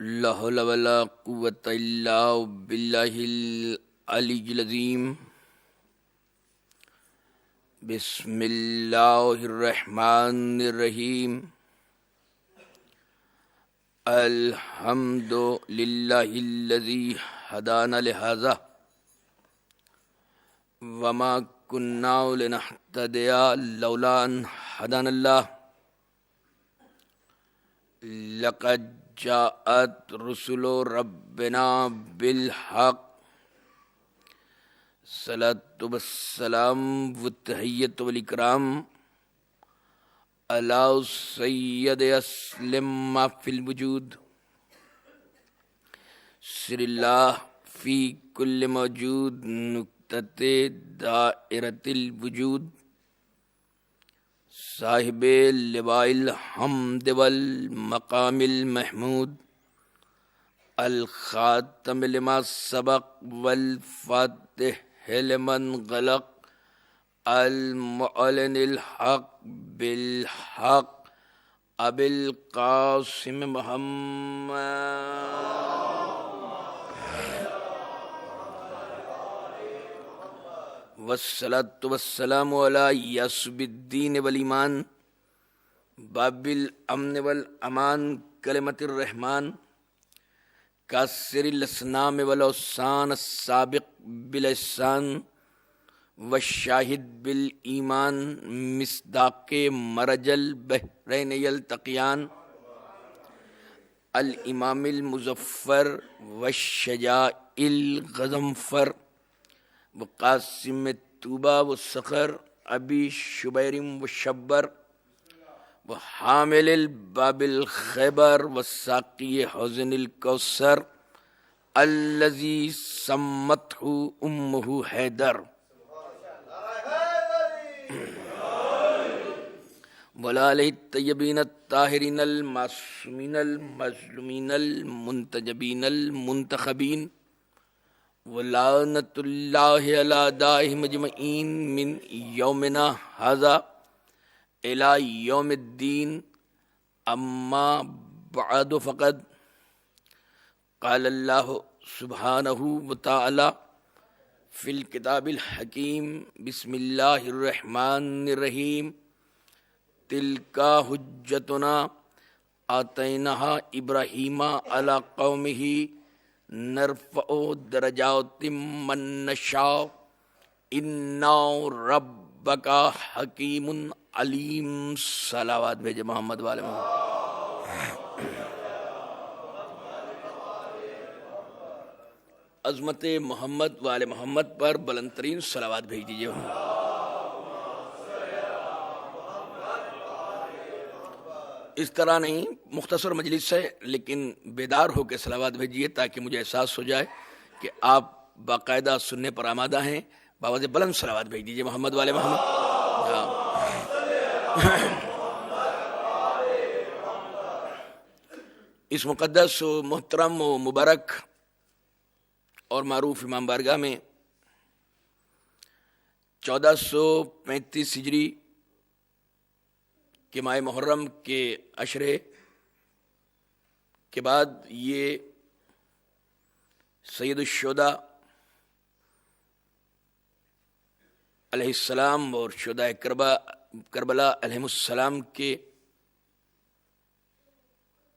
لا حول ولا قوة الا باللہ العلی العظیم. بسم اللہ الرحمن الرحیم. الحمد للہ الذی ہدانا لہذا وما كنا لنهتدی لولا ان ہدانا اللہ. لقد جاءت رسل ربنا بالحق. صلاۃ والسلام والتحیۃ والاکرام علی سید اسلم ما فی الوجود. سر اللہ فی کل موجود نقطۃ دائرۃ الوجود. صاحب لواء الحمد والمقام المحمود. الخاتم لما سبق والفاتح لمن غلق. المعلن الحق بالحق ابی القاسم محمد. والصلاة والسلام علی یاسب الدین والایمان باب الامن والامان کلمۃ الرحمن. کاسر الاسنام والاوثان السابق بالاحسان والشاہد بالایمان مصداق مرج البحرین یلتقیان. الامام المظفر والشجاع الغضنفر وقاسم طوبى والصخر ابی شبیر والشبر وحامل الباب الخیبر والساقی حوض الکوثر الذی سمته امه حیدر. وآلہ الطیبین الطاہرین المعصومین المظلومین المنتجبین المنتخبین. ولعنۃ اللہ علی اعدائہم اجمعین من یومنا ھذا الی یوم الدین. اما بعد فقد قال اللہ سبحانہ وتعالی فی الکتاب الحکیم. بسم اللہ الرحمن الرحیم. تلک حجتنا آتیناہا ابراہیم علی قومہ نرفع درجات من نشاء ان ربک حکیم علیم. صلوات بھیجے محمد والے محمد. عظمت محمد والے محمد پر بلند ترین صلوات بھیج دیجیے. اس طرح نہیں، مختصر مجلس ہے لیکن بیدار ہو کے صلوات بھیجیے تاکہ مجھے احساس ہو جائے کہ آپ باقاعدہ سننے پر آمادہ ہیں. باوجہ بلند صلوات بھیج دیجیے محمد والے محمد. اس مقدس و محترم و مبارک اور معروف امام بارگاہ میں 1435 ہجری کہ ماہ محرم کے عشرے کے بعد یہ سید الشہداء علیہ السلام اور شہداء کربلا علیہ السلام کے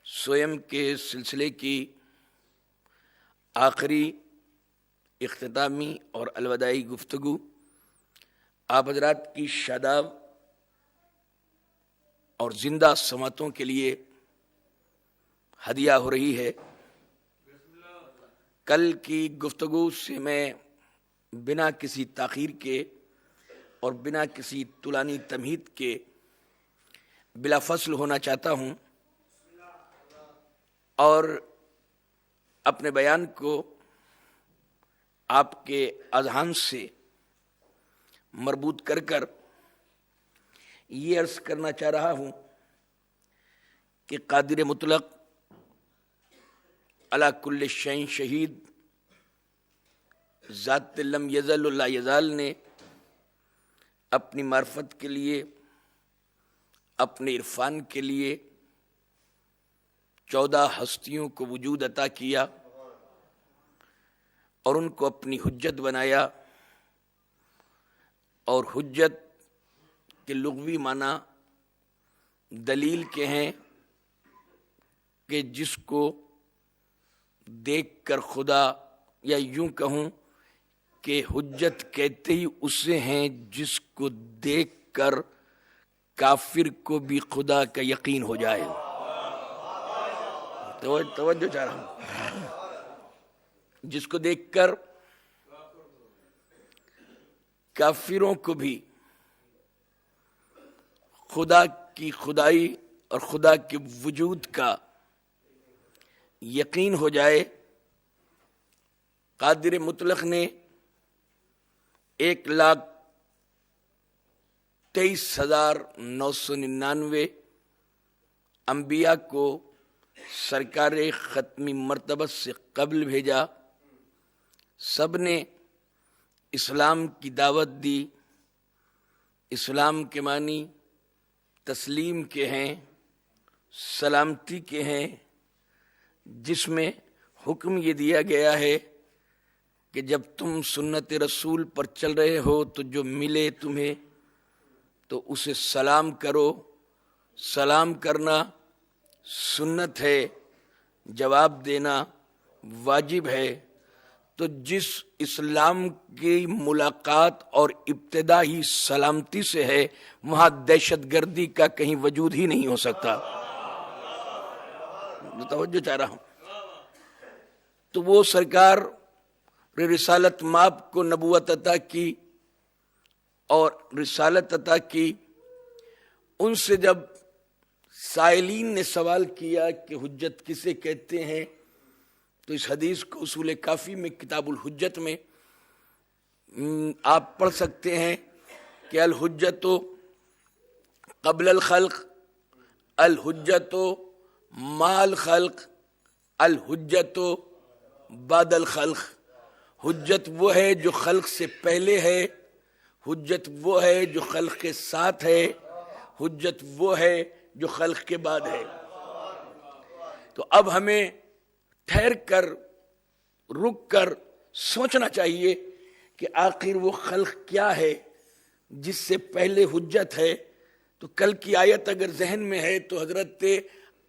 سویم کے سلسلے کی آخری اختتامی اور الوداعی گفتگو آپ حضرات کی شاداب اور زندہ سماعتوں کے لیے ہدیہ ہو رہی ہے. کل کی گفتگو سے میں بنا کسی تاخیر کے اور بنا کسی طولانی تمہید کے بلا فصل ہونا چاہتا ہوں اور اپنے بیان کو آپ کے اذہان سے مربوط کر کر یہ عرض کرنا چاہ رہا ہوں کہ قادر مطلق علی کل شیء شہید ذات لم یزل لا یزال نے اپنی معرفت کے لیے، اپنے عرفان کے لیے 14 ہستیوں کو وجود عطا کیا اور ان کو اپنی حجت بنایا. اور حجت کے لغوی معنی دلیل کے ہیں کہ جس کو دیکھ کر خدا، یا یوں کہوں کہ حجت کہتے ہی اسے ہیں جس کو دیکھ کر کافر کو بھی خدا کا یقین ہو جائے. توجہ چاہ رہا ہوں. جس کو دیکھ کر کافروں کو بھی خدا کی خدائی اور خدا کے وجود کا یقین ہو جائے. قادر مطلق نے 1,23,999 انبیاء کو سرکار ختمی مرتبت سے قبل بھیجا. سب نے اسلام کی دعوت دی. اسلام کے معنی تسلیم کے ہیں، سلامتی کے ہیں، جس میں حکم یہ دیا گیا ہے کہ جب تم سنت رسول پر چل رہے ہو تو جو ملے تمہیں تو اسے سلام کرو. سلام کرنا سنت ہے، جواب دینا واجب ہے. تو جس اسلام کی ملاقات اور ابتدا ہی سلامتی سے ہے، وہاں دہشت گردی کا کہیں وجود ہی نہیں ہو سکتا. توجہ چاہ رہا ہوں. تو وہ سرکار رسالت ماب کو نبوت عطا کی اور رسالت عطا کی. ان سے جب سائلین نے سوال کیا کہ حجت کسے کہتے ہیں، تو اس حدیث کو اصول کافی میں کتاب الحجت میں آپ پڑھ سکتے ہیں کہ الحجت قبل الخلق، الحجت مع الخلق، الحجت بعد الخلق. حجت وہ ہے جو خلق سے پہلے ہے، حجت وہ ہے جو خلق کے ساتھ ہے، حجت وہ ہے جو خلق کے بعد ہے. تو اب ہمیں ٹھہر کر، رک کر سوچنا چاہیے کہ آخر وہ خلق کیا ہے جس سے پہلے حجت ہے. تو کل کی آیت اگر ذہن میں ہے تو حضرت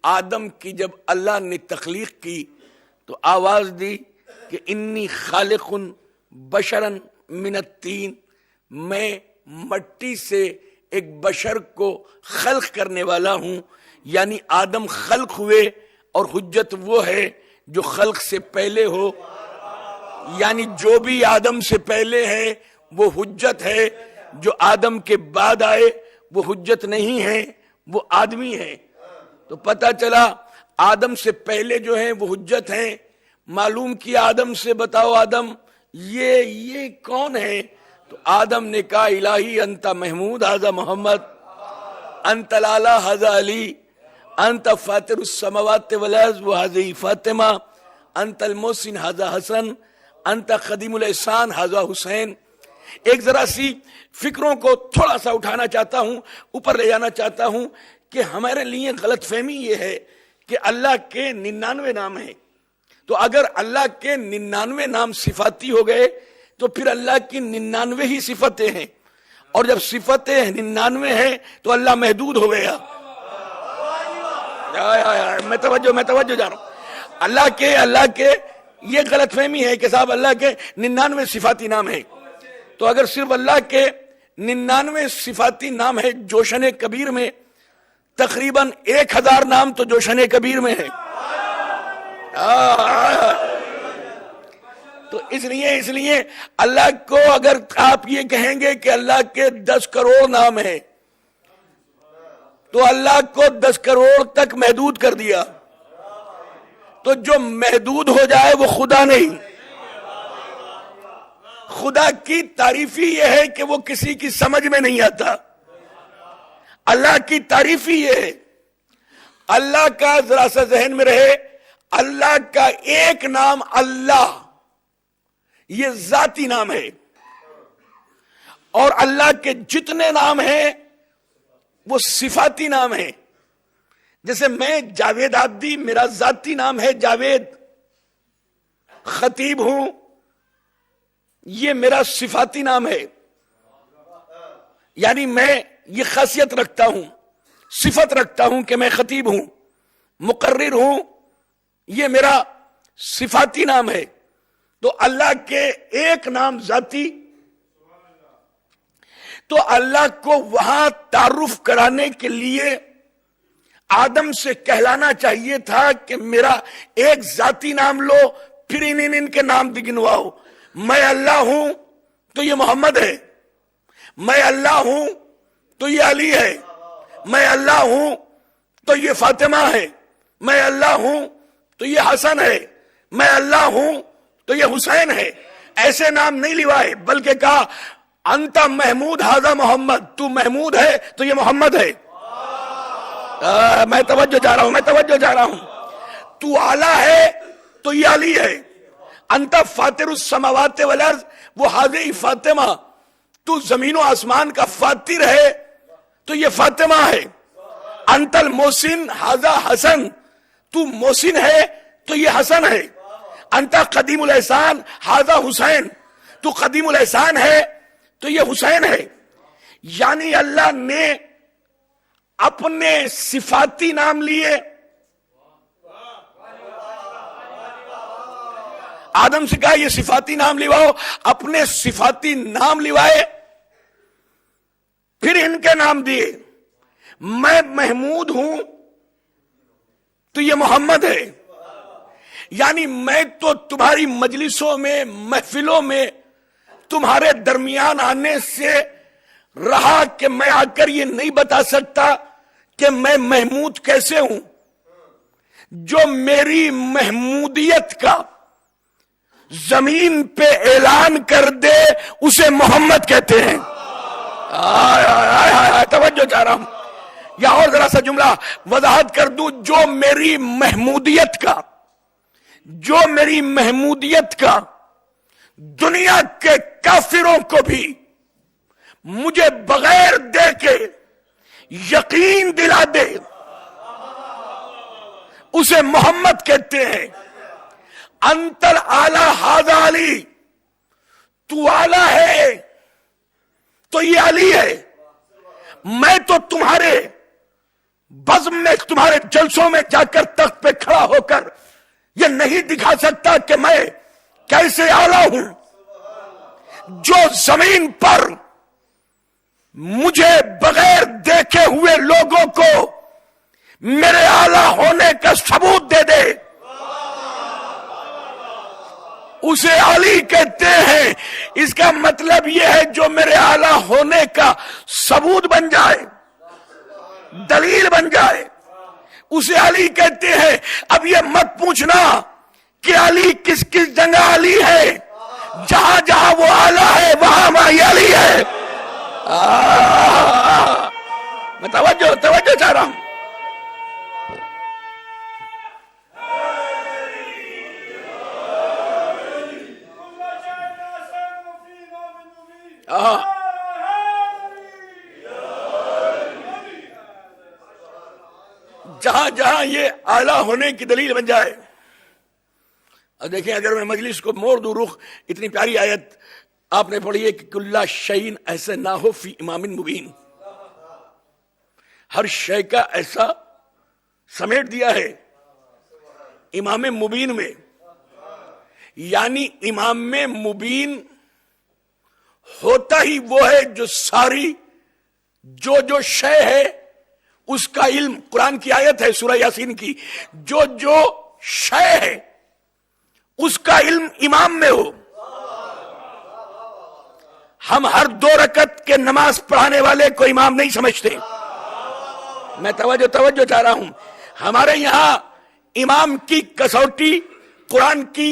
آدم کی جب اللہ نے تخلیق کی تو آواز دی کہ انی خالق بشرا من الطین، میں مٹی سے ایک بشر کو خلق کرنے والا ہوں. یعنی آدم خلق ہوئے اور حجت وہ ہے جو خلق سے پہلے ہو. یعنی جو بھی آدم سے پہلے ہے وہ حجت ہے، جو آدم کے بعد آئے وہ حجت نہیں ہے، وہ آدمی ہے. تو پتہ چلا آدم سے پہلے جو ہیں وہ حجت ہیں. معلوم کیا آدم سے، بتاؤ آدم یہ کون ہے؟ تو آدم نے کہا الہی انت محمود ھذا محمد، انت لالا ھذا علی، انت فاطر السماوات والارض وھذی فاطمہ، انت المحسن ھذا حسن، انت قدیم الاحسان ھذا حسین. ایک ذرا سی فکروں کو تھوڑا سا اٹھانا چاہتا ہوں، اوپر لے جانا چاہتا ہوں کہ ہمارے لیے غلط فہمی یہ ہے کہ اللہ کے 99 نام ہیں. تو اگر اللہ کے 99 نام صفاتی ہو گئے تو پھر اللہ کی 99 ہی صفتیں ہیں، اور جب صفتیں 99 ہیں تو اللہ محدود ہو گیا. میں توجہ جا رہا ہوں. اللہ کے یہ غلط فہمی ہے کہ صاحب اللہ کے 99 صفاتی نام ہیں. تو اگر صرف اللہ کے 99 صفاتی نام ہے جوشن کبیر میں، تقریباً 1000 نام تو جوشن کبیر میں ہے. تو اس لیے اللہ کو اگر آپ یہ کہیں گے کہ اللہ کے 10 کروڑ نام ہیں تو اللہ کو 10 کروڑ تک محدود کر دیا. تو جو محدود ہو جائے وہ خدا نہیں. خدا کی تعریف ہی یہ ہے کہ وہ کسی کی سمجھ میں نہیں آتا. اللہ کی تعریف ہی یہ ہے. اللہ کا ذرا سا ذہن میں رہے، اللہ کا ایک نام اللہ یہ ذاتی نام ہے، اور اللہ کے جتنے نام ہیں وہ صفاتی نام ہیں. جیسے میں جاوید آبدی میرا ذاتی نام ہے جاوید، خطیب ہوں یہ میرا صفاتی نام ہے، یعنی میں یہ خاصیت رکھتا ہوں، صفت رکھتا ہوں کہ میں خطیب ہوں، مقرر ہوں، یہ میرا صفاتی نام ہے۔ تو اللہ کے ایک نام ذاتی، تو اللہ کو وہاں تعارف کرانے کے لیے آدم سے کہلانا چاہیے تھا کہ میرا ایک ذاتی نام لو، پھر ان کے نام گنواؤ۔ میں اللہ ہوں تو یہ محمد ہے، میں اللہ ہوں تو یہ علی ہے، میں اللہ ہوں تو یہ فاطمہ ہے، میں اللہ ہوں تو یہ حسن ہے، میں اللہ ہوں تو یہ حسین ہے۔ ایسے نام نہیں لیوائے، بلکہ کہا انت محمود ھذا محمد، تو محمود ہے تو یہ محمد ہے۔ میں توجہ چاہ رہا ہوں، تو اعلیٰ ہے تو یہ علی ہے۔ انت فاطر السماوات والارض، وہ حاضر فاطمہ، تو زمین و آسمان کا فاطر ہے تو یہ فاطمہ ہے۔ انت المحسن ھذا حسن، تو محسن ہے تو یہ حسن ہے۔ انت قدیم الاحسان ھذا حسین، تو قدیم الاحسان ہے تو یہ حسین ہے۔ یعنی اللہ نے اپنے صفاتی نام لیے، آدم سے کہا یہ صفاتی نام لیواؤ، اپنے صفاتی نام لیوائے، پھر ان کے نام دیے۔ میں محمود ہوں تو یہ محمد ہے، یعنی میں تو تمہاری مجلسوں میں، محفلوں میں تمہارے درمیان آنے سے رہا کہ میں آ کر یہ نہیں بتا سکتا کہ میں محمود کیسے ہوں۔ جو میری محمودیت کا زمین پہ اعلان کر دے اسے محمد کہتے ہیں۔ توجہ چاہ رہا ہوں، یا اور ذرا سا جملہ وضاحت کر دوں، جو میری محمودیت کا دنیا کے کافروں کو بھی مجھے بغیر دیکھے یقین دلا دے اسے محمد کہتے ہیں۔ انتر اعلی ھذا علی، تو اعلی ہے تو یہ علی ہے۔ میں تو تمہارے بزم میں، تمہارے جلسوں میں جا کر تخت پہ کھڑا ہو کر یہ نہیں دکھا سکتا کہ میں کیسے اعلی ہوں۔ جو زمین پر مجھے بغیر دیکھے ہوئے لوگوں کو میرے اعلی ہونے کا ثبوت دے دے اسے علی کہتے ہیں۔ اس کا مطلب یہ ہے جو میرے اعلی ہونے کا ثبوت بن جائے، دلیل بن جائے، اسے علی کہتے ہیں۔ اب یہ مت پوچھنا کہ علی کس کس جگہ علی ہے، جہاں جہاں وہ اعلی ہے وہاں ہماری علی ہے۔ میں توجہ چاہ رہا ہوں۔ جہاں جہاں یہ اعلیٰ ہونے کی دلیل بن جائے۔ اب دیکھیں، اگر میں مجلس کو موڑ دوں رخ، اتنی پیاری آیت آپ نے پڑھی ہے کہ کل شیء ایسے نہ ہو فی امام مبین، ہر شے کا ایسا سمیٹ دیا ہے امام مبین میں۔ یعنی امام مبین ہوتا ہی وہ ہے جو ساری جو شے ہے اس کا علم، قرآن کی آیت ہے سورہ یاسین کی، جو شے ہے اس کا علم امام میں ہو۔ ہم ہر 2 رکعت کے نماز پڑھانے والے کو امام نہیں سمجھتے۔ میں توجہ چاہ رہا ہوں۔ ہمارے یہاں امام کی کسوٹی قرآن کی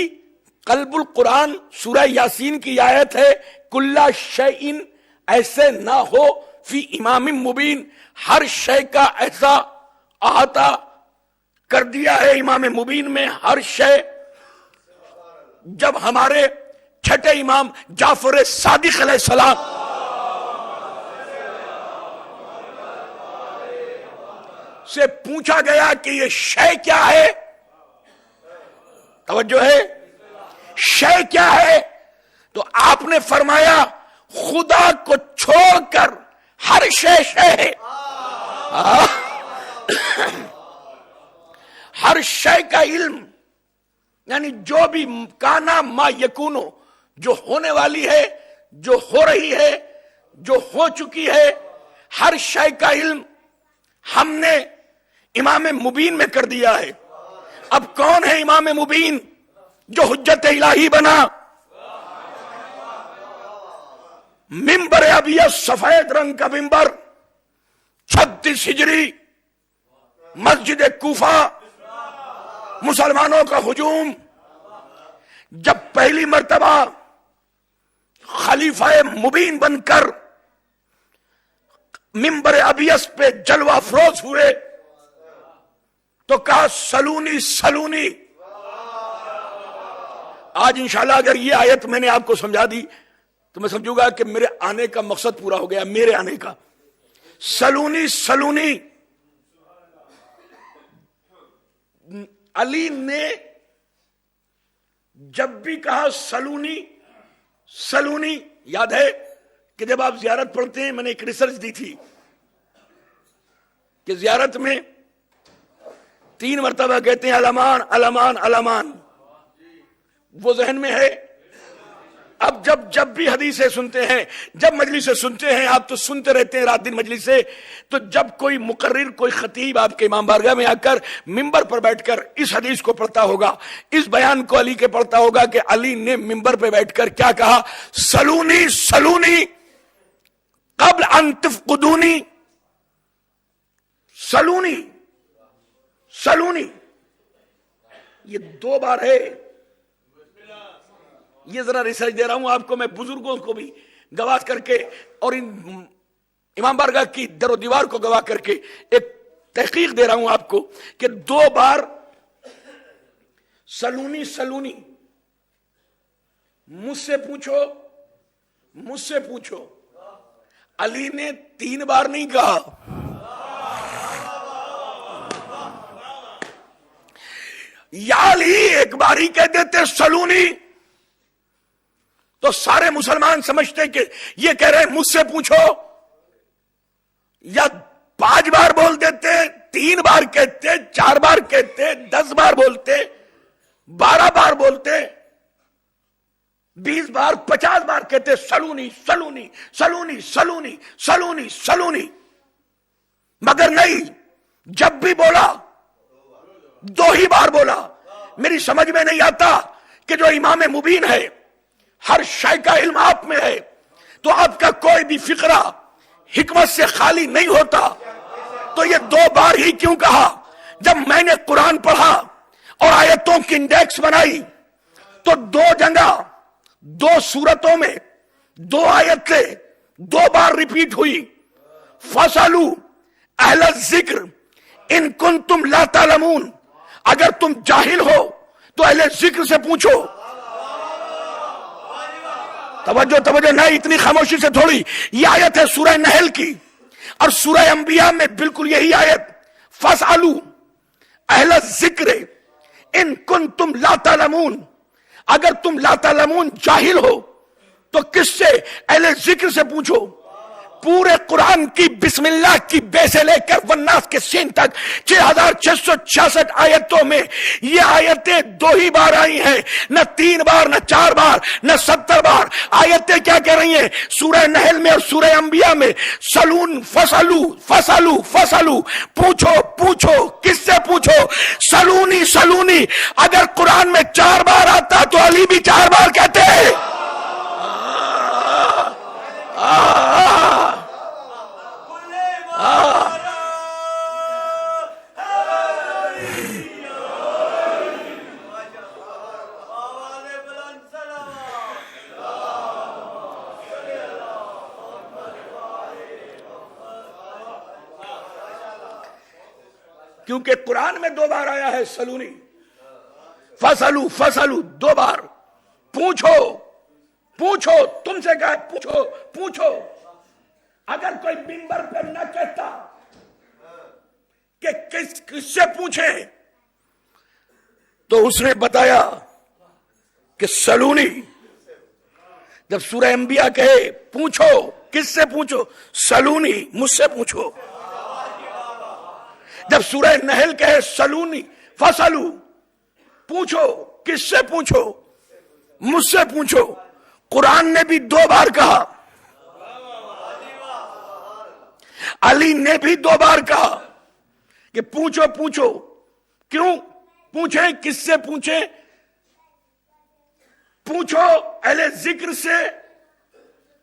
قلب القرآن سورہ یاسین کی آیت ہے، کل شیء ایسے نہ ہو فی امام مبین، ہر شے کا ایسا احاطہ کر دیا ہے امام مبین میں ہر شے۔ جب ہمارے چھٹے امام جعفر صادق علیہ السلام سے پوچھا گیا کہ یہ شے کیا ہے؟ توجہ ہے، شے کیا ہے؟ تو آپ نے فرمایا خدا کو چھوڑ کر ہر شے شے ہے۔ ہر شے کا علم، یعنی جو بھی کانا ما یکونو، جو ہونے والی ہے، جو ہو رہی ہے، جو ہو چکی ہے، ہر شے کا علم ہم نے امام مبین میں کر دیا ہے۔ اب کون ہے امام مبین جو حجت الہی بنا؟ ممبر ابیض، سفید رنگ کا ممبر، 36 ہجری، مسجد کوفہ، مسلمانوں کا ہجوم۔ جب پہلی مرتبہ خلیفہ مبین بن کر ممبر ابیض پہ جلوہ افروز ہوئے تو کہا سلونی سلونی۔ آج انشاءاللہ اگر یہ آیت میں نے آپ کو سمجھا دی تو میں سمجھوں گا کہ میرے آنے کا مقصد پورا ہو گیا، میرے آنے کا۔ سلونی سلونی، علی نے جب بھی کہا سلونی سلونی، یاد ہے کہ جب آپ زیارت پڑھتے ہیں، میں نے ایک ریسرچ دی تھی کہ زیارت میں 3 مرتبہ کہتے ہیں الامان الامان الامان، وہ ذہن میں ہے؟ اب جب بھی حدیثیں سنتے ہیں، جب مجلسیں سنتے ہیں، آپ تو سنتے رہتے ہیں رات دن مجلس سے، تو جب کوئی مقرر، کوئی خطیب آپ کے امام بارگاہ میں آ کر ممبر پر بیٹھ کر اس حدیث کو پڑھتا ہوگا، اس بیان کو علی کے پڑھتا ہوگا کہ علی نے ممبر پہ بیٹھ کر کیا کہا؟ سلونی سلونی قبل ان تفقدونی، سلونی سلونی، یہ 2 بار ہے۔ یہ ذرا ریسرچ دے رہا ہوں آپ کو، میں بزرگوں کو بھی گواہ کر کے اور ان امام بارگاہ کی در و دیوار کو گواہ کر کے ایک تحقیق دے رہا ہوں آپ کو کہ 2 بار سلونی سلونی، مجھ سے پوچھو مجھ سے پوچھو، علی نے 3 بار نہیں کہا۔ یا علی ایک بار ہی کہہ دیتے سلونی تو سارے مسلمان سمجھتے کہ یہ کہہ رہے مجھ سے پوچھو، یا 5 بار بول دیتے، 3 بار کہتے، 4 بار کہتے، 10 بار بولتے، 12 بار بولتے، 20 بار 50 بار کہتے سلونی سلونی سلونی سلونی سلونی سلونی، مگر نہیں، جب بھی بولا 2 ہی بار بولا۔ میری سمجھ میں نہیں آتا کہ جو امام مبین ہے، ہر شے کا علم آپ میں ہے، تو آپ کا کوئی بھی فقرہ حکمت سے خالی نہیں ہوتا، تو یہ 2 بار ہی کیوں کہا؟ جب میں نے قرآن پڑھا اور آیتوں کی انڈیکس بنائی تو 2 جگہ 2 سورتوں میں 2 آیتیں 2 بار ریپیٹ ہوئی۔ فَاسْأَلُوا اہل الذکر ان کنتم لا تعلمون، اگر تم جاہل ہو تو اہل ذکر سے پوچھو۔ توجہ نہیں، اتنی خاموشی سے تھوڑی۔ یہ آیت ہے سورہ نحل کی، اور سورہ انبیاء میں بالکل یہی آیت، فَاسْأَلُوا اہل الذکر ان کنتم لا تعلمون، اگر تم لا تعلمون جاہل ہو تو کس سے؟ اہل ذکر سے پوچھو۔ پورے قرآن کی بسم اللہ کی بے سے لے کر والناس کے سین تک 6666 آیتوں میں یہ آیتیں 2 ہی بار آئی ہیں، نہ 3 بار، نہ 4 بار، نہ 70 بار۔ آیتیں کیا کہہ رہی ہیں؟ سورہ نحل میں اور سورہ انبیاء میں سلون فسلو فسلو فسلو، پوچھو پوچھو، کس سے پوچھو؟ سلونی سلونی۔ اگر قرآن میں 4 بار آتا تو علی بھی 4 بار کہتے ہیں۔ کیونکہ قرآن میں 2 بار آیا ہے سلونی، فسلو فسلو 2 بار، پوچھو پوچھو، تم سے کہا پوچھو پوچھو۔ اگر کوئی منبر پر نہ کہتا کہ کس سے پوچھیں، تو اس نے بتایا کہ سلونی۔ جب سورہ انبیاء کہے پوچھو، کس سے پوچھو؟ سلونی، مجھ سے پوچھو۔ جب سورہ نحل کہے سلونی فسلو، پوچھو، کس سے پوچھو؟ مجھ سے پوچھو۔ قرآن نے بھی 2 بار کہا، علی نے بھی 2 بار کہا کہ پوچھو پوچھو۔ کیوں پوچھیں؟ کس سے پوچھیں؟ پوچھو اہل ذکر سے،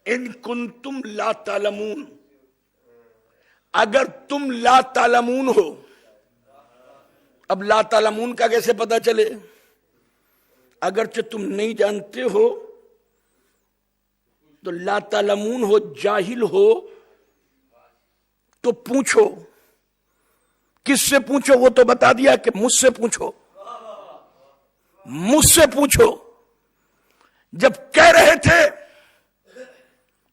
ان کنتم لا تعلمون، اگر تم لا تعلمون ہو۔ اب لا تعلمون کا کیسے پتا چلے؟ اگرچہ تم نہیں جانتے ہو تو لا تعلمون ہو، جاہل ہو تو پوچھو۔ کس سے پوچھو؟ وہ تو بتا دیا کہ مجھ سے پوچھو، مجھ سے پوچھو۔ جب کہہ رہے تھے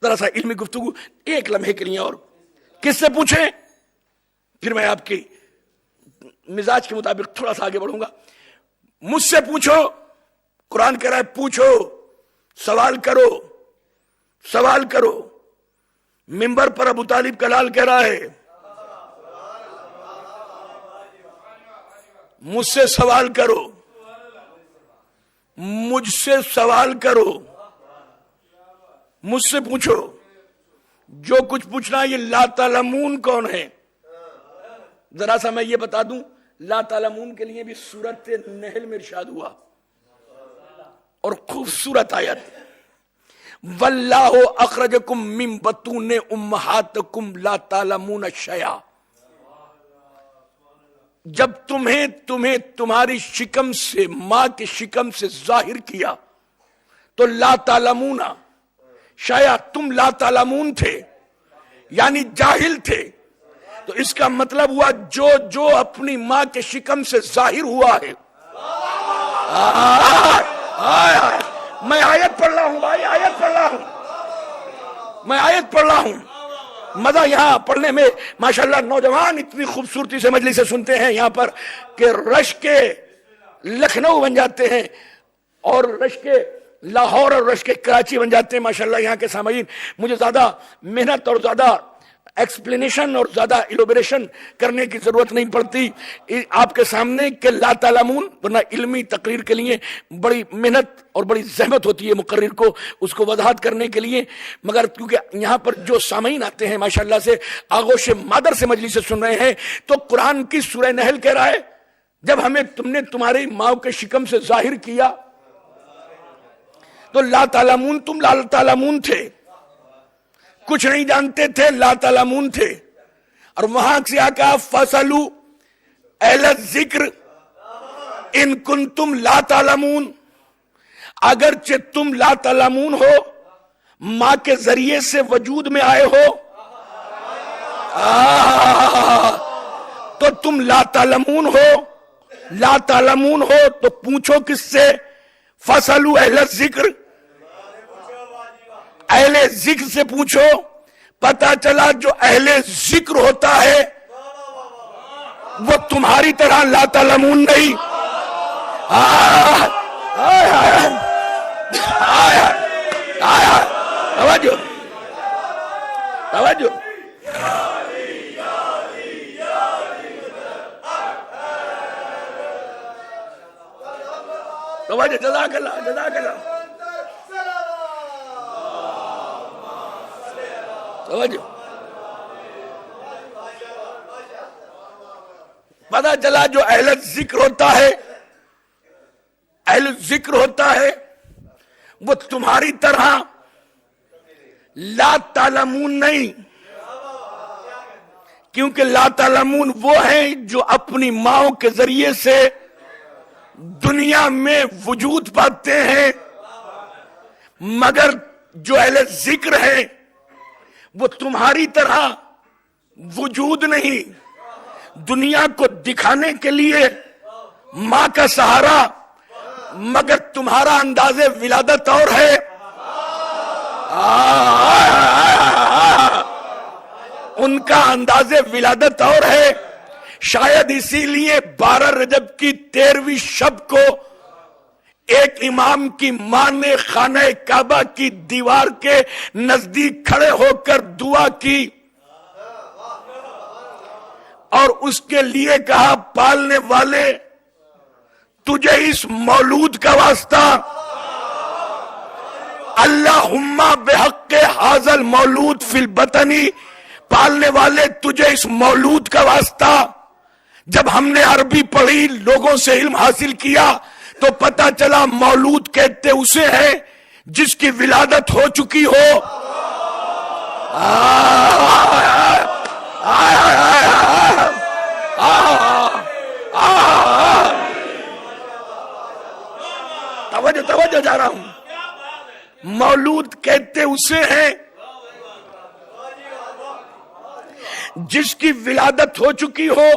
ذرا سا علمی گفتگو ایک لمحے کے لیے، اور کس سے پوچھیں؟ پھر میں آپ کی مزاج کے مطابق تھوڑا سا آگے بڑھوں گا۔ مجھ سے پوچھو، قرآن کہہ رہا ہے پوچھو، سوال کرو، سوال کرو۔ منبر پر ابو طالب کا لال کہہ رہا ہے مجھ سے سوال کرو، مجھ سے سوال کرو، مجھ سے پوچھو۔ جو کچھ پوچھنا، یہ لا تعلمون کون ہے؟ ذرا سا میں یہ بتا دوں، لا تعلمون کے لیے بھی سورۃ نحل میں ارشاد ہوا، اور خوبصورت آیت، واللہ اخرجکم من بطون امہاتکم لا تعلمون شیئا۔ جب تمہیں تمہاری شکم سے، ماں کی شکم سے ظاہر کیا تو لا تعلمون شیئا، تم لا تعلمون تھے، یعنی جاہل تھے۔ تو اس کا مطلب ہوا جو اپنی ماں کے شکم سے ظاہر ہوا ہے۔ میں آیت پڑھ رہا ہوں بھائی، آیت پڑھ رہا ہوں، میں آیت پڑھ رہا ہوں۔ مزہ یہاں پڑھنے میں ماشاءاللہ نوجوان اتنی خوبصورتی سے مجلس سے سنتے ہیں یہاں پر کہ رش کے لکھنؤ بن جاتے ہیں، اور رش کے لاہور، اور رش کے کراچی بن جاتے ہیں ماشاءاللہ یہاں کے سامعین۔ مجھے زیادہ محنت اور زیادہ ایکسپلینیشن اور زیادہ ایلوبریشن کرنے کی ضرورت نہیں پڑتی آپ کے سامنے کہ لا تعلمون، ورنہ علمی تقریر کے لیے بڑی محنت اور بڑی زحمت ہوتی ہے مقرر کو اس کو وضاحت کرنے کے لیے، مگر کیونکہ یہاں پر جو سامعین آتے ہیں ماشاءاللہ سے آغوش مادر سے مجلس سے سن رہے ہیں، تو قرآن کی سورہ نحل کہہ رہا ہے جب تم نے تمہاری ماں کے شکم سے ظاہر کیا تو لا تعلمون، تم لا تعلمون تھے، کچھ نہیں جانتے تھے، لا تعلمون تھے۔ اور وہاں سے آ کہا فَاسْأَلُوا اہل الذکر ان کنتم لا تعلمون، اگرچہ تم لا تعلمون ہو، ماں کے ذریعے سے وجود میں آئے ہو، تو تم لا تعلمون ہو، لا تعلمون ہو تو پوچھو کس سے؟ فَاسْأَلُوا اہل الذکر، اہل ذکر سے پوچھو۔ پتا چلا جو اہل ذکر ہوتا ہے وہ تمہاری طرح لا تعلمون نہیں۔ توجہ توجہ، توجہ، جزاک اللہ، جزاک اللہ، توجہ۔ پتا چلا جو اہل ذکر ہوتا ہے، اہل ذکر ہوتا ہے وہ تمہاری طرح لا تعلمون نہیں، کیونکہ لا تعلمون وہ ہیں جو اپنی ماں کے ذریعے سے دنیا میں وجود پاتے ہیں، مگر جو اہل ذکر ہیں وہ تمہاری طرح وجود نہیں، دنیا کو دکھانے کے لیے ماں کا سہارا، مگر تمہارا انداز ولادت اور ہے۔ ان کا انداز ولادت اور ہے، شاید اسی لیے 12 رجب کی 13ویں شب کو ایک امام کی ماں نے خانہ کعبہ کی دیوار کے نزدیک کھڑے ہو کر دعا کی اور اس کے لیے کہا، پالنے والے تجھے اس مولود کا واسطہ، اللہم بحق حاضل مولود فی البطنی، پالنے والے تجھے اس مولود کا واسطہ۔ جب ہم نے عربی پڑھی، لوگوں سے علم حاصل کیا تو پتہ چلا مولود کہتے اسے ہیں جس کی ولادت ہو چکی ہو۔ توجہ جا رہا ہوں، مولود کہتے اسے ہیں جس کی ولادت ہو چکی ہو،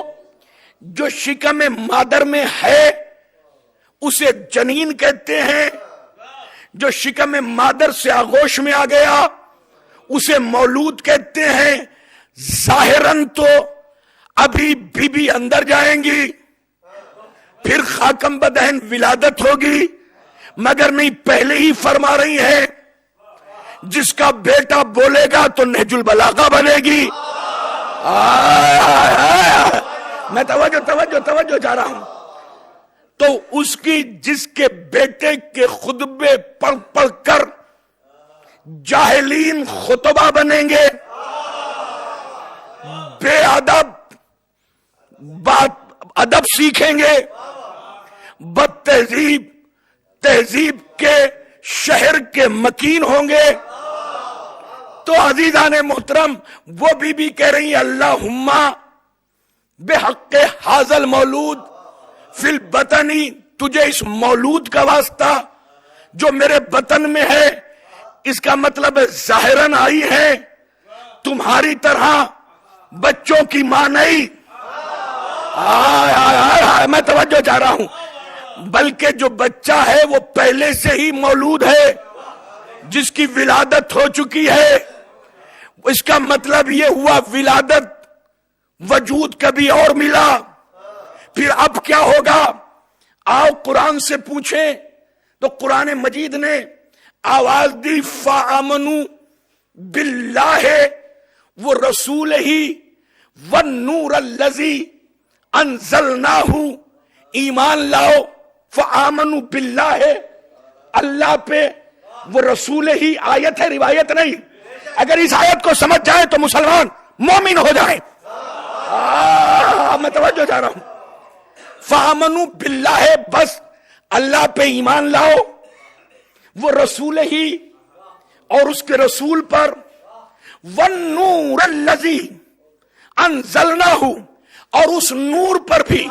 جو شکم مادر میں ہے اسے جنین کہتے ہیں، جو شکم مادر سے آغوش میں آ گیا اسے مولود کہتے ہیں۔ ظاہراً تو ابھی بی بی اندر جائیں گی، پھر خاکم بدہن ولادت ہوگی، مگر نہیں، پہلے ہی فرما رہی ہے جس کا بیٹا بولے گا تو نہج البلاغہ بنے گی۔ میں توجہ جا رہا ہوں۔ تو اس کی جس کے بیٹے کے خطبے پڑھ پڑھ کر جاہلین خطبہ بنیں گے، بے ادب ادب سیکھیں گے، بد تہذیب تہذیب کے شہر کے مکین ہوں گے، تو عزیزان محترم وہ بی کہہ رہی ہیں، اللہم بحق حاضل مولود فی البطنی، تجھے اس مولود کا واسطہ جو میرے بطن میں ہے۔ اس کا مطلب ہے ظاہراً آئی ہے، تمہاری طرح بچوں کی ماں نہیں۔ میں توجہ چاہ رہا ہوں، بلکہ جو بچہ ہے وہ پہلے سے ہی مولود ہے، جس کی ولادت ہو چکی ہے۔ اس کا مطلب یہ ہوا ولادت وجود کبھی اور ملا، پھر اب کیا ہوگا؟ آؤ قرآن سے پوچھیں تو قرآن مجید نے آواز دی، فآمنوا باللہ وہ رسول ہی والنور الذی انزلناہ، ایمان لاؤ، فآمنوا باللہ اللہ پہ، وہ رسول ہی، آیت ہے روایت نہیں۔ اگر اس آیت کو سمجھ جائے تو مسلمان مومن ہو جائیں۔ میں توجہ چاہ رہا ہوں، فآمنوا باللہ، بس اللہ پہ ایمان لاؤ، وہ رسول ہی اور اس کے رسول پر، والنور الذی انزلناہ، اور اس نور پر بھی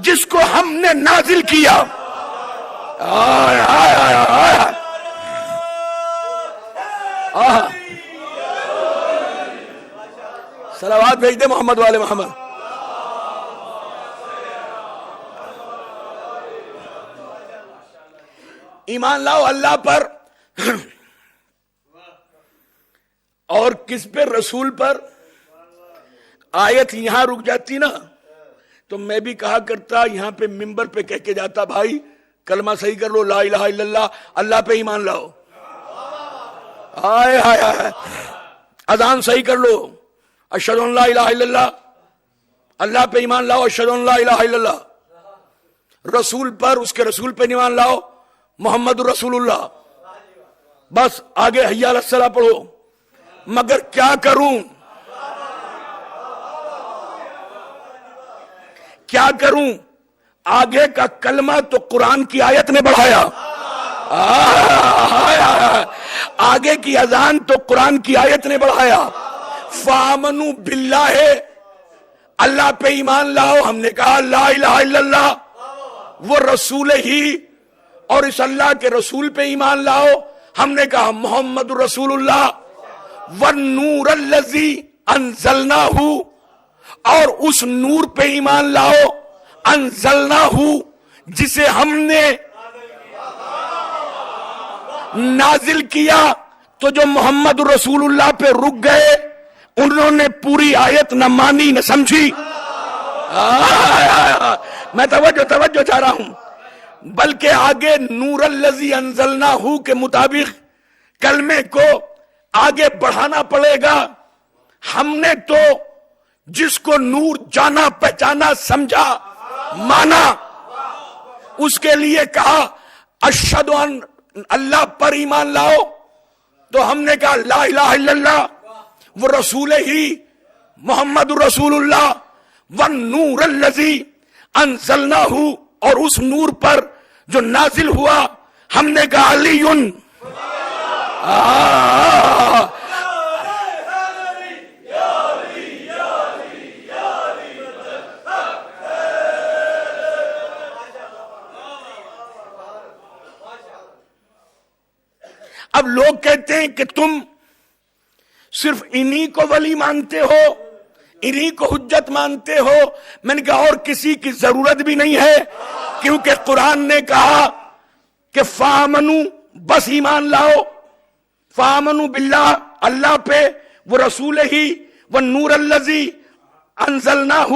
جس کو ہم نے نازل کیا۔ صلوات بھیج دے محمد والے محمد۔ ایمان لاؤ اللہ پر، اور کس پہ؟ رسول پر۔ آیت یہاں رک جاتی نا تو میں بھی کہا کرتا، یہاں پہ ممبر پہ کہہ کے جاتا، بھائی کلمہ صحیح کر لو، لا الہ الا اللہ، اللہ پہ ایمان لاؤ، ہائے ہائے ہائے، اذان صحیح کر لو، اشہد ان لا الہ الا اللہ، اللہ پہ ایمان لاؤ، اشہد ان لا الہ الا اللہ، رسول پر، اس کے رسول پہ ایمان لاؤ، محمد رسول اللہ، بس آگے حی علی الصلاۃ پڑھو۔ مگر کیا کروں، کیا کروں؟ آگے کا کلمہ تو قرآن کی آیت نے بڑھایا، آگے کی اذان تو قرآن کی آیت نے بڑھایا۔ فآمنوا باللہ، اللہ پہ ایمان لاؤ، ہم نے کہا لا الہ الا اللہ، وہ رسول ہی، اور اس اللہ کے رسول پہ ایمان لاؤ، ہم نے کہا محمد رسول اللہ، والنور الذی انزلناہ، اور اس نور پہ ایمان لاؤ، انزلناہ جسے ہم نے نازل کیا۔ تو جو محمد رسول اللہ پہ رک گئے انہوں نے پوری آیت نہ مانی نہ سمجھی. میں توجہ چاہ رہا ہوں. بلکہ آگے نور الذی انزلناہ کے مطابق کلمے کو آگے بڑھانا پڑے گا. ہم نے تو جس کو نور جانا پہچانا سمجھا مانا اس کے لیے کہا اشہد ان اللہ پر ایمان لاؤ, تو ہم نے کہا لا الہ الا اللہ وہ رسول ہی محمد رسول اللہ والنور الذی انزلناہ, اور اس نور پر جو نازل ہوا ہم نے کہا علی. اب لوگ کہتے ہیں کہ تم صرف انہی کو ولی مانتے ہو, انہی کو حجت مانتے ہو. میں نے کہا اور کسی کی ضرورت بھی نہیں ہے, کیونکہ قرآن نے کہا کہ فآمنوا, بس ایمان لاؤ, فآمنوا باللہ, اللہ پہ, وہ رسول ہی, وہ نور الذی انزلناہ,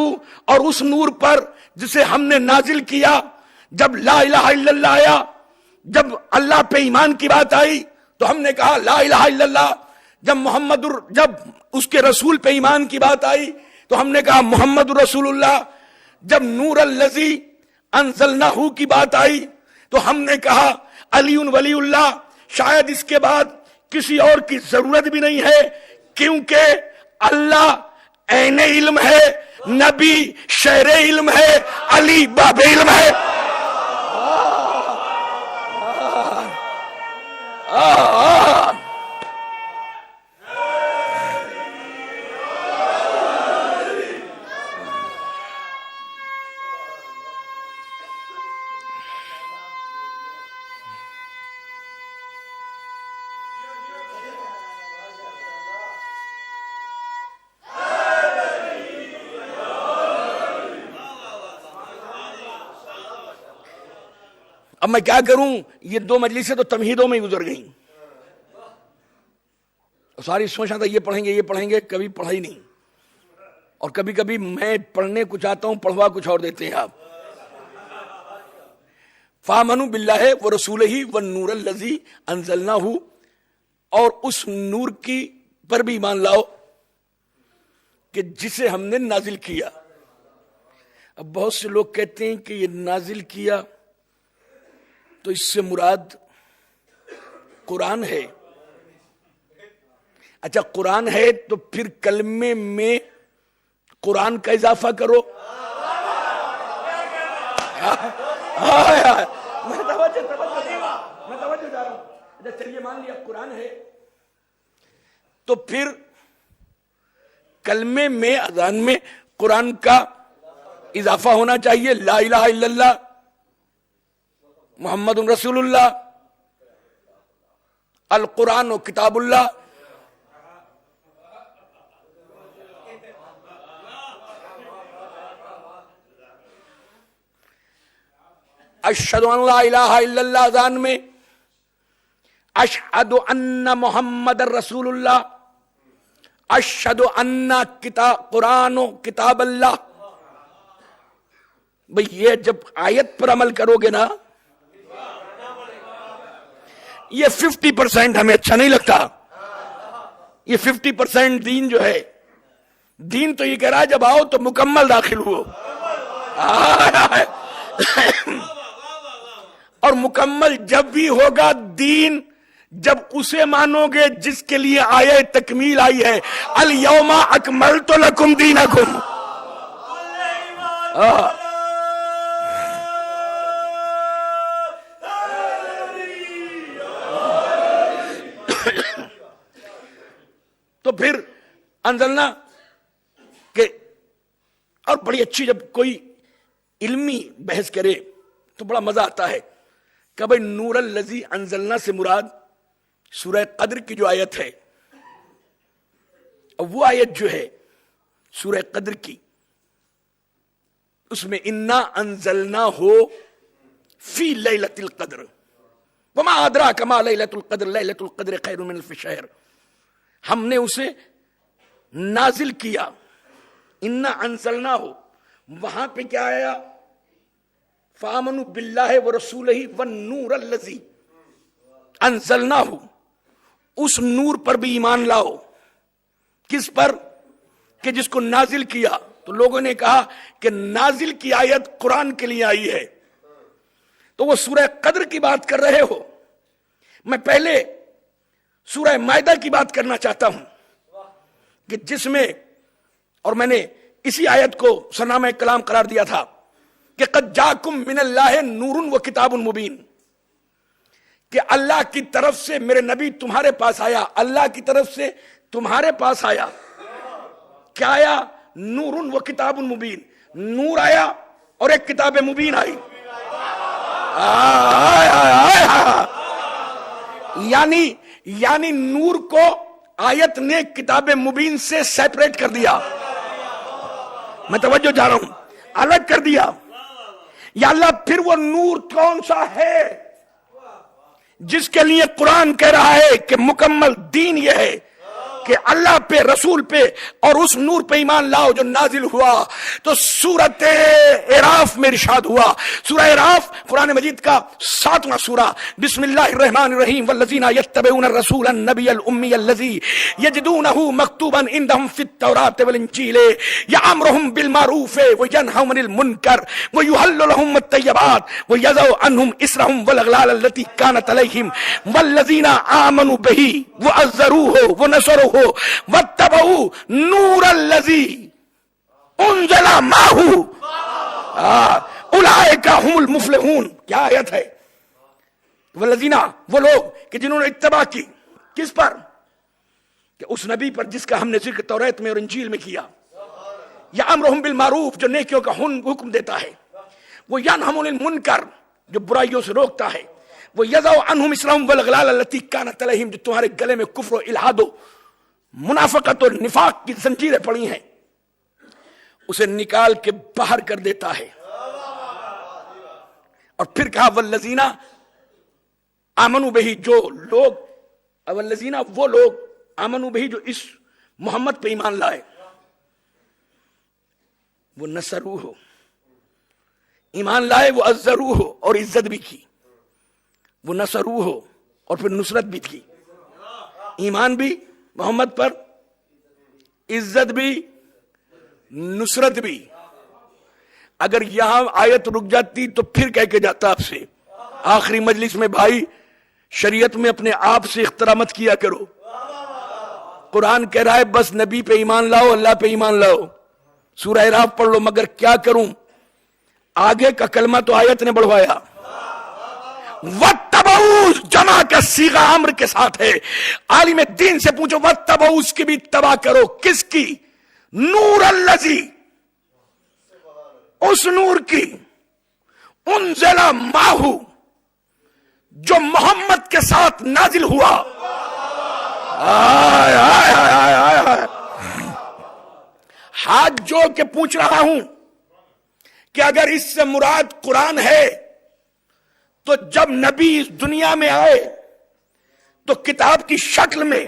اور اس نور پر جسے ہم نے نازل کیا. جب لا الہ الا اللہ آیا, جب اللہ پہ ایمان کی بات آئی تو ہم نے کہا لا الہ الا اللہ. جب اس کے رسول پہ ایمان کی بات آئی تو ہم نے کہا محمد رسول اللہ. جب نور الذی انزلناہ کی بات آئی تو ہم نے کہا علی ولی اللہ. شاید اس کے بعد کسی اور کی ضرورت بھی نہیں ہے, کیونکہ اللہ عین علم ہے, نبی شہر علم ہے, علی باب علم ہے. اب میں کیا کروں, یہ دو مجلسیں تو تمہیدوں میں گزر گئیں. ساری سوچا تھا یہ پڑھیں گے, کبھی پڑھا ہی نہیں. اور کبھی کبھی میں پڑھنے کچھ آتا ہوں, پڑھوا کچھ اور دیتے ہیں آپ. فآمنوا باللہ ورسولہ والنور الذی انزلناہ, اور اس نور کی پر بھی ایمان لاؤ کہ جسے ہم نے نازل کیا. اب بہت سے لوگ کہتے ہیں کہ یہ نازل کیا تو اس سے مراد قرآن ہے. اچھا قرآن ہے تو پھر کلمے میں قرآن کا اضافہ کرو. میں توجہ جا رہا ہوں. چلیے مان لیا قرآن ہے تو پھر کلمے میں اذان میں قرآن کا اضافہ ہونا چاہیے. لا الہ الا اللہ محمد رسول اللہ, القرآن و کتاب اللہ. اشہد ان لا الہ الا اللہ اذان میں, اشہد ان محمد رسول اللہ, اشہد ان قرآن و کتاب اللہ. بھئی یہ جب آیت پر عمل کرو گے نا, یہ 50% ہمیں اچھا نہیں لگتا. یہ 50% دین جو ہے, دین تو یہ کہہ رہا ہے جب آؤ تو مکمل داخل ہو. اور مکمل جب بھی ہوگا دین, جب اسے مانو گے جس کے لیے آیہ تکمیل آئی ہے, الیوم اکملت لکم دینکم. تو پھر انزلنا کہ, اور بڑی اچھی جب کوئی علمی بحث کرے تو بڑا مزہ آتا ہے کہ بھائی نور الذی انزلنا سے مراد سورہ قدر کی جو آیت ہے, وہ آیت جو ہے سورہ قدر کی, اس میں انا انزلنا ہو فی لیلۃ القدر وما ادراک ما لیلۃ القدر لیلۃ القدر خیر من الف شہر. ہم نے اسے نازل کیا. انا انزلنا ہو, وہاں پہ کیا آیا؟ فآمنوا باللہ ورسولہ والنور الذی انزلنا ہو. اس نور پر بھی ایمان لاؤ. کس پر؟ کہ جس کو نازل کیا. تو لوگوں نے کہا کہ نازل کی آیت قرآن کے لیے آئی ہے, تو وہ سورہ قدر کی بات کر رہے ہو. میں پہلے سورہ مائدہ کی بات کرنا چاہتا ہوں کہ جس میں, اور میں نے اسی آیت کو سرنامہ کلام قرار دیا تھا کہ قد جاکم من اللہ نور و کتاب مبین, کہ اللہ کی طرف سے میرے نبی تمہارے پاس آیا. اللہ کی طرف سے تمہارے پاس آیا. کیا آیا؟ نور و کتاب مبین. نور آیا اور ایک کتاب مبین آئی. یعنی نور کو آیت نے کتاب مبین سے سیپریٹ کر دیا. میں توجہ چاہ رہا ہوں, الگ کر دیا. یا اللہ پھر وہ نور کون سا ہے جس کے لیے قرآن کہہ رہا ہے کہ مکمل دین یہ ہے کہ اللہ پہ, رسول پہ اور اس نور پہ ایمان لاؤ جو نازل ہوا. تو سورۃ اعراف میں ارشاد ہوا. سورہ اعراف قرآن مجید کا 7واں سورہ. بسم اللہ الرحمن الرحیم. والذین یتبعون الرسول النبی الامی الذی یجدونہ مکتوبا عندہم فی التوراۃ والانجیل یأمرہم بالمعروف وینہہم عن المنکر ویحل لہم الطیبات ویضع عنہم اصرہم والاغلال التي كانت علیہم والذین آمنوا بہ وعزروہ ونصروہ واتبعوا نور الذی انزل معہ اولئک هم المفلحون. کیا آیت ہے؟ والذین, وہ لوگ کہ جنہوں نے اتباع کی. کس پر؟ کہ اس نبی پر جس کا ہم نے ذکر توریت میں اور انجیل میں کیا. یامرہم بالمعروف, جو نیکیوں کا حکم دیتا ہے. وہ ینہم عن المنکر, جو برائیوں سے روکتا ہے. وہ یضع عنہم اصرہم والاغلال التی کانت علیہم, جو تمہارے گلے میں کفر و الحاد و منافقت اور نفاق کی زنجیریں پڑی ہیں اسے نکال کے باہر کر دیتا ہے. اور پھر کہا والذین آمنوا بہ, جو لوگ, والذین وہ لوگ آمنوا بہ جو اس محمد پہ ایمان لائے. وہ نصروہ ہو, ایمان لائے, وہ عزروہ ہو اور عزت بھی کی. وہ نصروہ ہو اور پھر نصرت بھی کی. ایمان بھی محمد پر, عزت بھی, نصرت بھی. اگر یہاں آیت رک جاتی تو پھر کہہ کے جاتا آپ سے آخری مجلس میں, بھائی شریعت میں اپنے آپ سے اختراع مت کیا کرو. قرآن کہہ رہا ہے بس نبی پہ ایمان لاؤ, اللہ پہ ایمان لاؤ. سورہ اعراف پڑھ لو. مگر کیا کروں, آگے کا کلمہ تو آیت نے بڑھوایا. وَاتَّبَعُوا جمع کا صیغہ امر کے ساتھ ہے. عالم دین سے پوچھو وَاتَّبَعُوا, اس کی بھی اتباع کرو. کس کی؟ نور الذی, اس نور کی. انزل معہ, جو محمد کے ساتھ نازل ہوا. ہاتھ جوڑ کے پوچھ رہا ہوں کہ اگر اس سے مراد قرآن ہے تو جب نبی اس دنیا میں آئے تو کتاب کی شکل میں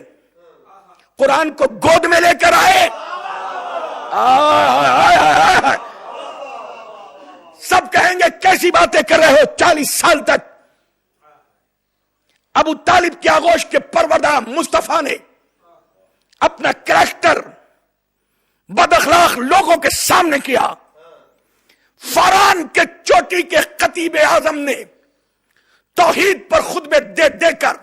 قرآن کو گود میں لے کر آئے. سب کہیں گے کیسی باتیں کر رہے ہو. 40 سال تک ابو طالب کی آغوش کے پروردہ مصطفیٰ نے اپنا کریکٹر بد اخلاق لوگوں کے سامنے کیا. فاران کے چوٹی کے خطیب اعظم نے توحید پر خطبے دے دے کر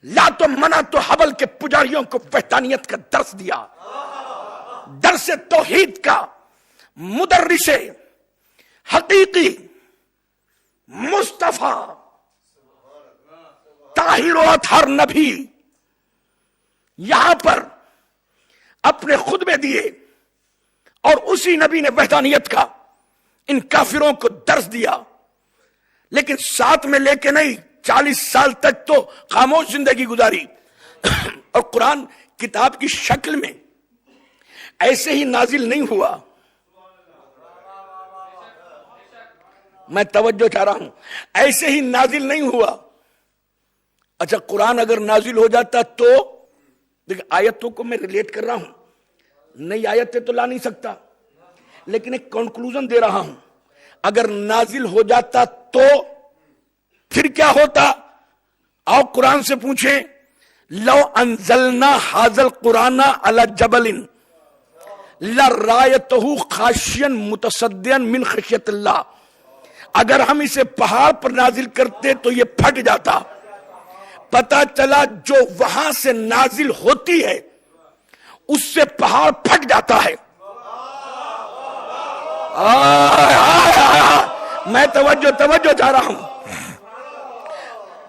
لات و منات و حبل کے پجاریوں کو وحدانیت کا درس دیا. درس توحید کا مدرس حقیقی مصطفیٰ طاہر و اطہر نبی یہاں پر اپنے خطبے دیے اور اسی نبی نے وحدانیت کا ان کافروں کو درس دیا. لیکن ساتھ میں لے کے نہیں, 40 سال تک تو خاموش زندگی گزاری. اور قرآن کتاب کی شکل میں ایسے ہی نازل نہیں ہوا. میں توجہ چاہ رہا ہوں, ایسے ہی نازل نہیں ہوا. اچھا قرآن اگر نازل ہو جاتا تو دیکھ, آیتوں کو میں ریلیٹ کر رہا ہوں. نئی آیتیں تو لا نہیں سکتا، لیکن ایک کنکلوژن دے رہا ہوں. اگر نازل ہو جاتا تو پھر کیا ہوتا؟ آؤ قرآن سے پوچھیں. لو انزلنا حاذا القرآن علی جبل لرأیتہ خاشعا متصدعا من خشیۃ اللہ. اگر ہم اسے پہاڑ پر نازل کرتے تو یہ پھٹ جاتا. پتا چلا جو وہاں سے نازل ہوتی ہے اس سے پہاڑ پھٹ جاتا ہے. میں توجہ چاہ رہا ہوں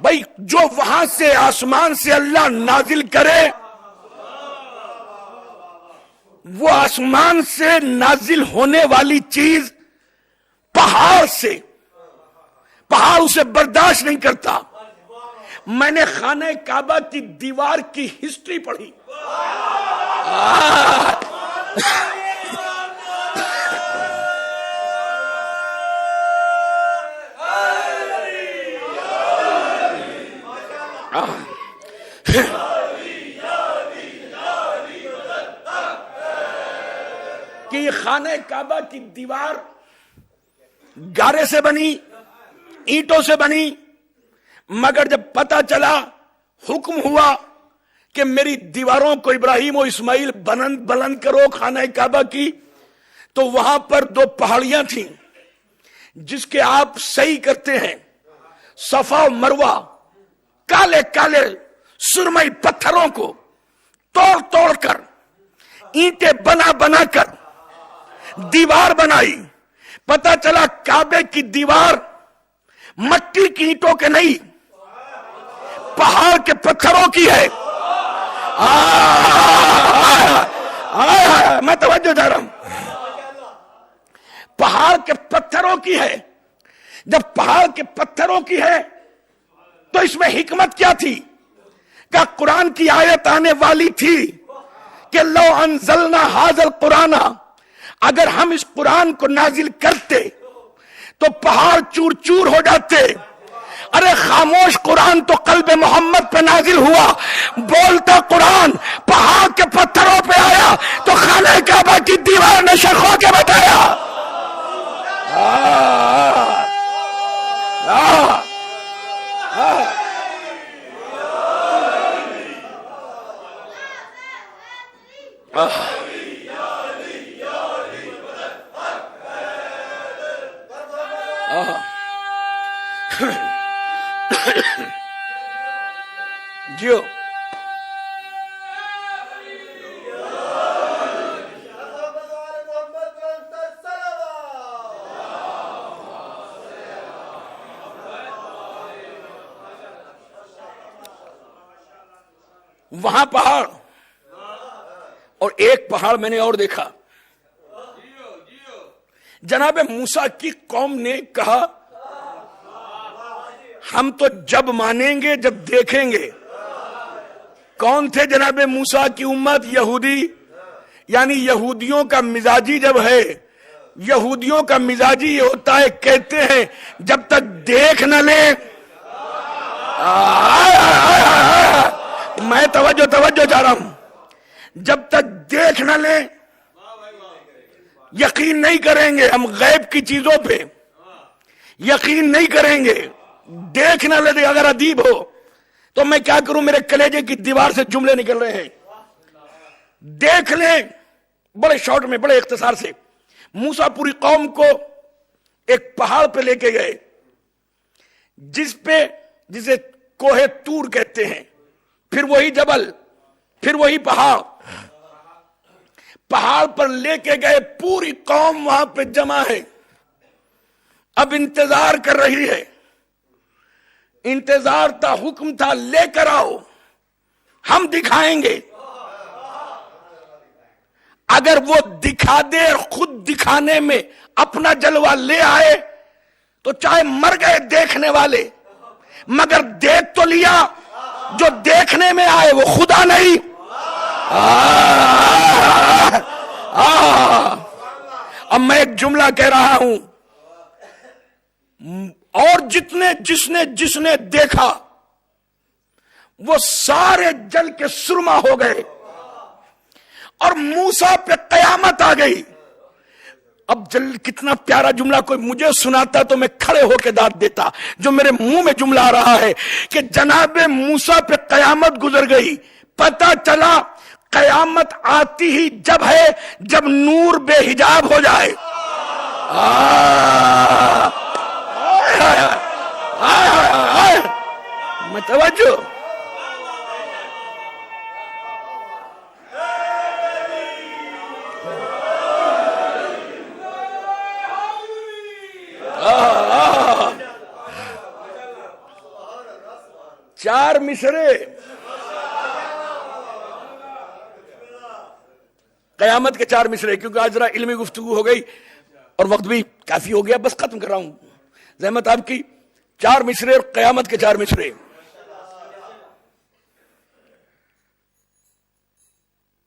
بھائی. جو وہاں سے آسمان سے اللہ نازل کرے، وہ آسمان سے نازل ہونے والی چیز پہاڑ اسے برداشت نہیں کرتا. میں نے خانہ کعبہ کی دیوار کی ہسٹری پڑھی. کہ یہ خانہ کعبہ کی دیوار گارے سے بنی، اینٹوں سے بنی، مگر جب پتا چلا، حکم ہوا کہ میری دیواروں کو ابراہیم و اسماعیل بلند کرو خانہ کعبہ کی، تو وہاں پر دو پہاڑیاں تھیں جس کے آپ صحیح کرتے ہیں. صفا و مروہ کالے کالے سرمئی پتھروں کو توڑ توڑ کر، اینٹیں بنا کر دیوار بنائی. پتا چلا کعبے کی دیوار مٹی کی اینٹوں کے نہیں، پہاڑ کے پتھروں کی ہے. میں توجہ چاہ رہا ہوں. پہاڑ کے پتھروں کی ہے. جب پہاڑ کے پتھروں کی ہے تو اس میں حکمت کیا تھی؟ کہ قرآن کی آیت آنے والی تھی کہ لو انزلنا حاذا القرآن، اگر ہم اس قرآن کو نازل کرتے تو پہاڑ چور چور ہو جاتے. ارے خاموش، قرآن تو قلب محمد پہ نازل ہوا. بولتا قرآن پہاڑ کے پتھروں پہ آیا تو خانہ کعبہ کی دیوار نے شک ہو کے بتایا. جیو وہاں پہاڑ، اور ایک پہاڑ میں نے اور دیکھا. جناب موسیٰ کی قوم نے کہا ہم تو جب مانیں گے جب دیکھیں گے. کون تھے جناب موسیٰ کی امت؟ یہودی. یعنی یہودیوں کا مزاجی جب ہے، یہودیوں کا مزاجی یہ ہوتا ہے، کہتے ہیں جب تک دیکھ نہ لیں. میں توجہ چاہ رہا ہوں. جب تک دیکھ نہ لیں یقین نہیں کریں گے. ہم غیب کی چیزوں پہ یقین نہیں کریں گے. دیکھ نہ لیں. اگر ادیب ہو تو میں کیا کروں؟ میرے کلیجے کی دیوار سے جملے نکل رہے ہیں. دیکھ لیں بڑے شارٹ میں، بڑے اختصار سے. موسیٰ پوری قوم کو ایک پہاڑ پہ لے کے گئے جسے کوہ طور کہتے ہیں. پھر وہی جبل، پھر وہی پہاڑ. پہاڑ پر لے کے گئے، پوری قوم وہاں پہ جمع ہے. اب انتظار کر رہی ہے. انتظار تھا، حکم تھا لے کر آؤ، ہم دکھائیں گے. اگر وہ دکھا دے اور خود دکھانے میں اپنا جلوہ لے آئے تو چاہے مر گئے دیکھنے والے، مگر دیکھ تو لیا. جو دیکھنے میں آئے وہ خدا نہیں. اب میں ایک جملہ کہہ رہا ہوں، اور جس نے دیکھا وہ سارے جل کے سرما ہو گئے، اور موسیٰ پہ قیامت آ گئی. اب کتنا پیارا جملہ کوئی مجھے سناتا تو میں کھڑے ہو کے داد دیتا. جو میرے منہ میں جملہ آ رہا ہے کہ جناب موسیٰ پہ قیامت گزر گئی. پتہ چلا قیامت آتی ہی جب ہے جب نور بے حجاب ہو جائے. میں توجہ. چار مصرے قیامت کے چار مصرے، کیونکہ آج ذرا علمی گفتگو ہو گئی اور وقت بھی کافی ہو گیا، بس ختم کر رہا ہوں. زحمت آپ کی. چار مصرے اور قیامت کے چار مصرے.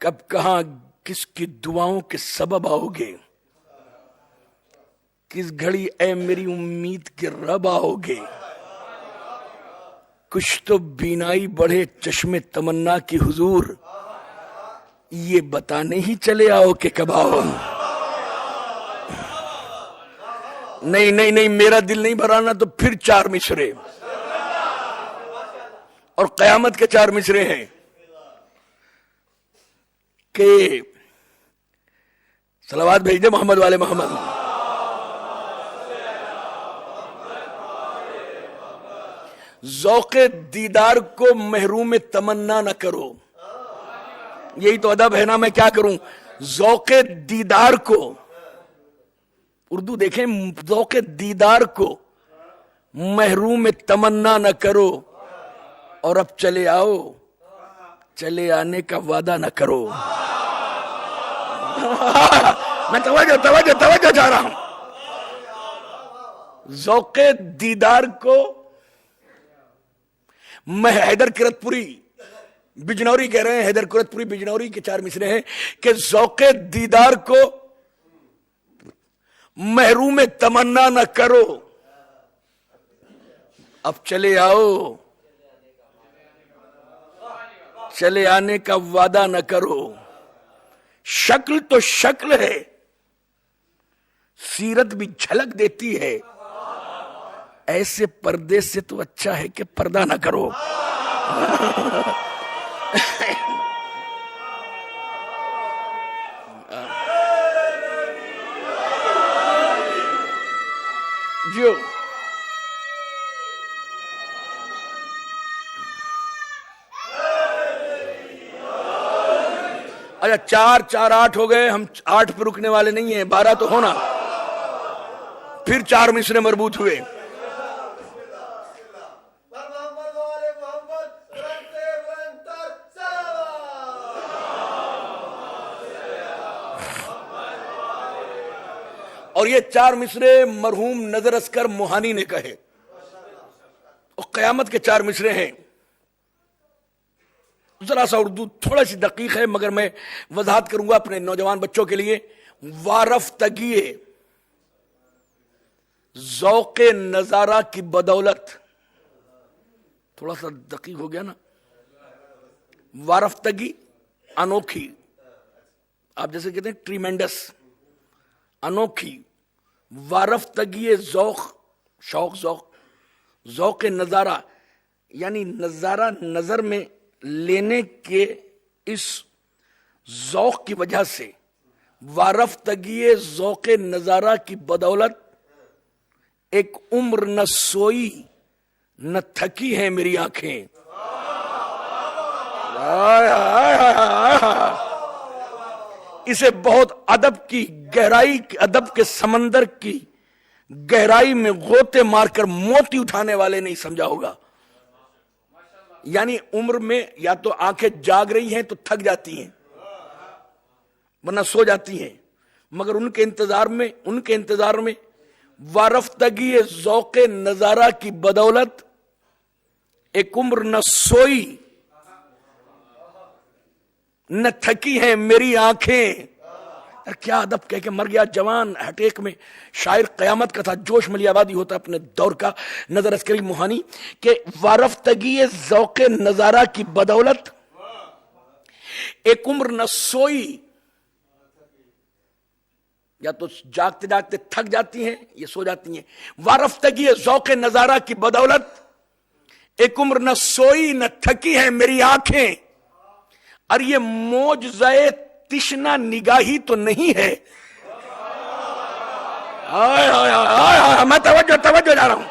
کب کہاں کس کی دعاؤں کے سبب آؤ گے، کس گھڑی اے میری امید کے رب آؤ گے. کچھ تو بینائی بڑھے چشم تمنا کی حضور، یہ بتانے ہی چلے آؤ کہ کب آؤ. نہیں نہیں نہیں، میرا دل نہیں بھرانا تو پھر چار مصرے اور قیامت کے چار مصرے ہیں کہ صلوات بھیج دے محمد والے محمد. ذوق دیدار کو محروم تمنا نہ کرو. یہی تو ادب ہے نا. میں کیا کروں؟ ذوق دیدار کو، اردو دیکھیں، ذوق دیدار کو محروم تمنا نہ کرو. اور اب چلے آؤ، چلے آنے کا وعدہ نہ کرو. میں توجہ چاہ رہا ہوں. ذوق دیدار کو میں حیدر کرت پوری بجنوری کہہ رہے ہیں، حیدر کرت پوری بجنوری کے چار مصرے ہیں کہ ذوق دیدار کو محروم تمنا نہ کرو. اب چلے آؤ، چلے آنے کا وعدہ نہ کرو. شکل تو شکل ہے، سیرت بھی جھلک دیتی ہے. ایسے پردے سے تو اچھا ہے کہ پردہ نہ کرو. جو اچھا، چار چار آٹھ ہو گئے. ہم 8 پہ رکنے والے نہیں ہیں، 12 تو ہونا. پھر چار مصرے مربوط ہوئے. اور یہ چار مصرے مرحوم نظر اسکر موہانی نے کہے. اور قیامت کے چار مصرے ہیں. ذرا سا اردو تھوڑا سی دقیق ہے مگر میں وضاحت کروں گا اپنے نوجوان بچوں کے لیے. وارفتگی ذوق نظارہ کی بدولت. تھوڑا سا دقیق ہو گیا نا. وارفتگی انوکھی، آپ جیسے کہتے ہیں ٹریمینڈس، انوکھی. وارفتگی ذوق، شوق، ذوق نظارہ یعنی نظارہ نظر میں لینے کے اس ذوق کی وجہ سے، وارفتگی ذوق نظارہ کی بدولت ایک عمر نہ سوئی نہ تھکی ہیں میری آنکھیں. اسے بہت ادب کی گہرائی، ادب کے سمندر کی گہرائی میں غوطے مار کر موتی اٹھانے والے نہیں سمجھا ہوگا. یعنی عمر میں یا تو آنکھیں جاگ رہی ہیں تو تھک جاتی ہیں ورنہ سو جاتی ہیں، مگر ان کے انتظار میں وارفتگی ذوق نظارہ کی بدولت ایک عمر نہ سوئی نہ تھکی ہیں میری آنکھیں. کیا ادب کہہ کے مر گیا جوان ہٹیک میں. شاعر قیامت کا تھا، جوش ملی آبادی ہوتا اپنے دور کا، نظر اسکری موہانی، کہ وارفتگی ذوق نظارہ کی بدولت ایک عمر نہ سوئی یا تو جاگتے جاگتے تھک جاتی ہیں یا سو جاتی ہیں. وارفتگی ذوق نظارہ کی بدولت ایک عمر نہ سوئی نہ تھکی ہے میری آنکھیں، اور یہ معجزۂ تشنا نگاہی تو نہیں ہے. میں توجہ جا رہا ہوں.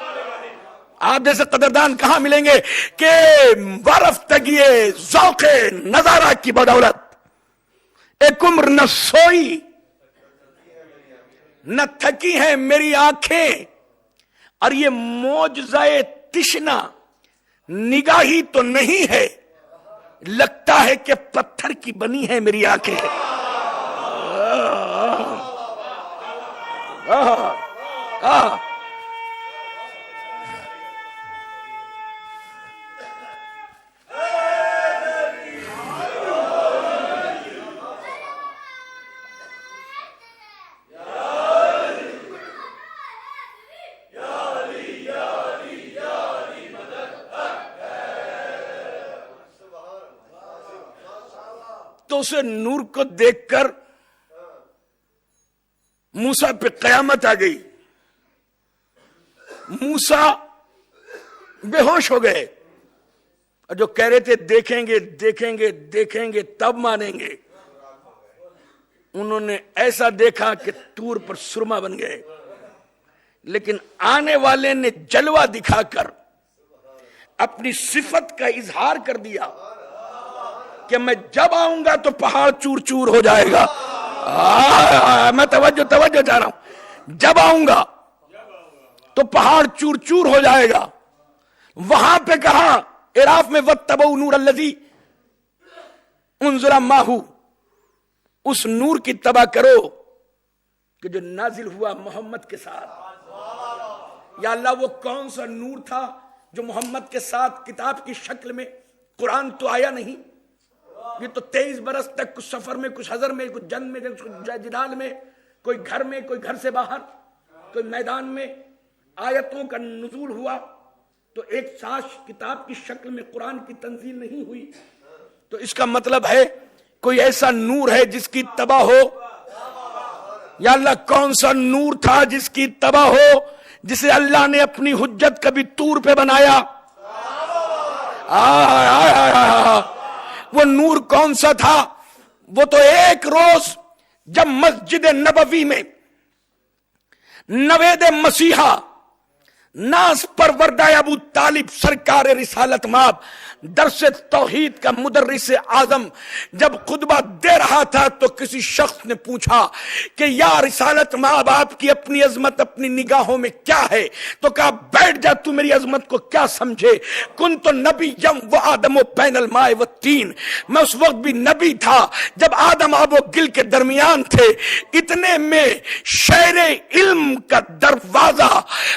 آپ جیسے قدردان کہاں ملیں گے کہ وارفتگی ذوق نظارہ کی بدولت ایک عمر نہ سوئی نہ تھکی ہے میری آنکھیں، اور یہ معجزۂ تشنا نگاہی تو نہیں ہے، لگتا ہے کہ پتھر کی بنی ہے میری آنکھیں. تو اسے نور کو دیکھ کر موسیٰ پہ قیامت آ گئی. موسیٰ بے ہوش ہو گئے، اور جو کہہ رہے تھے دیکھیں گے دیکھیں گے دیکھیں گے تب مانیں گے، انہوں نے ایسا دیکھا کہ طور پر سرما بن گئے. لیکن آنے والے نے جلوہ دکھا کر اپنی صفت کا اظہار کر دیا کہ میں جب آؤں گا تو پہاڑ چور چور ہو جائے گا. میں توجہ چاہ رہا ہوں. جب آؤں گا تو پہاڑ چور چور ہو جائے گا. وہاں پہ کہا اعراف میں وَاتَّبَعُوا نُورَ الَّذِي أُنزِلَ مَعَهُ، اس نور کی تبع کرو کہ جو نازل ہوا محمد کے ساتھ. یا اللہ وہ کون سا نور تھا جو محمد کے ساتھ کتاب کی شکل میں؟ قرآن تو آیا نہیں. یہ تو 23 برس تک کچھ سفر میں، کچھ حضر میں، کچھ جنگ میں، کچھ جدال میں، کوئی گھر میں، کوئی گھر سے باہر، کوئی میدان میں آیتوں کا نزول ہوا. تو ایک ساتھ کتاب کی شکل میں قرآن کی تنزیل نہیں ہوئی. تو اس کا مطلب ہے کوئی ایسا نور ہے جس کی اتباع ہو. یا اللہ کون سا نور تھا جس کی اتباع ہو، جسے اللہ نے اپنی حجت کبھی طور پہ بنایا؟ وہ نور کون سا تھا؟ وہ تو ایک روز جب مسجد نبوی میں نوید مسیحا ناز پروردہ ابو طالب سرکار رسالت مآب درس توحید کا مدرس اعظم جب خطبہ دے رہا تھا تو کسی شخص نے پوچھا کہ یا رسالت مآب آپ کی اپنی عظمت اپنی نگاہوں میں کیا ہے؟ تو کہا بیٹھ جا، تو میری عظمت کو کیا سمجھے؟ کنت نبیم و آدم بین الماء والطین، میں اس وقت بھی نبی تھا جب آدم آب و گل کے درمیان تھے. اتنے میں شہر علم کا دروازہ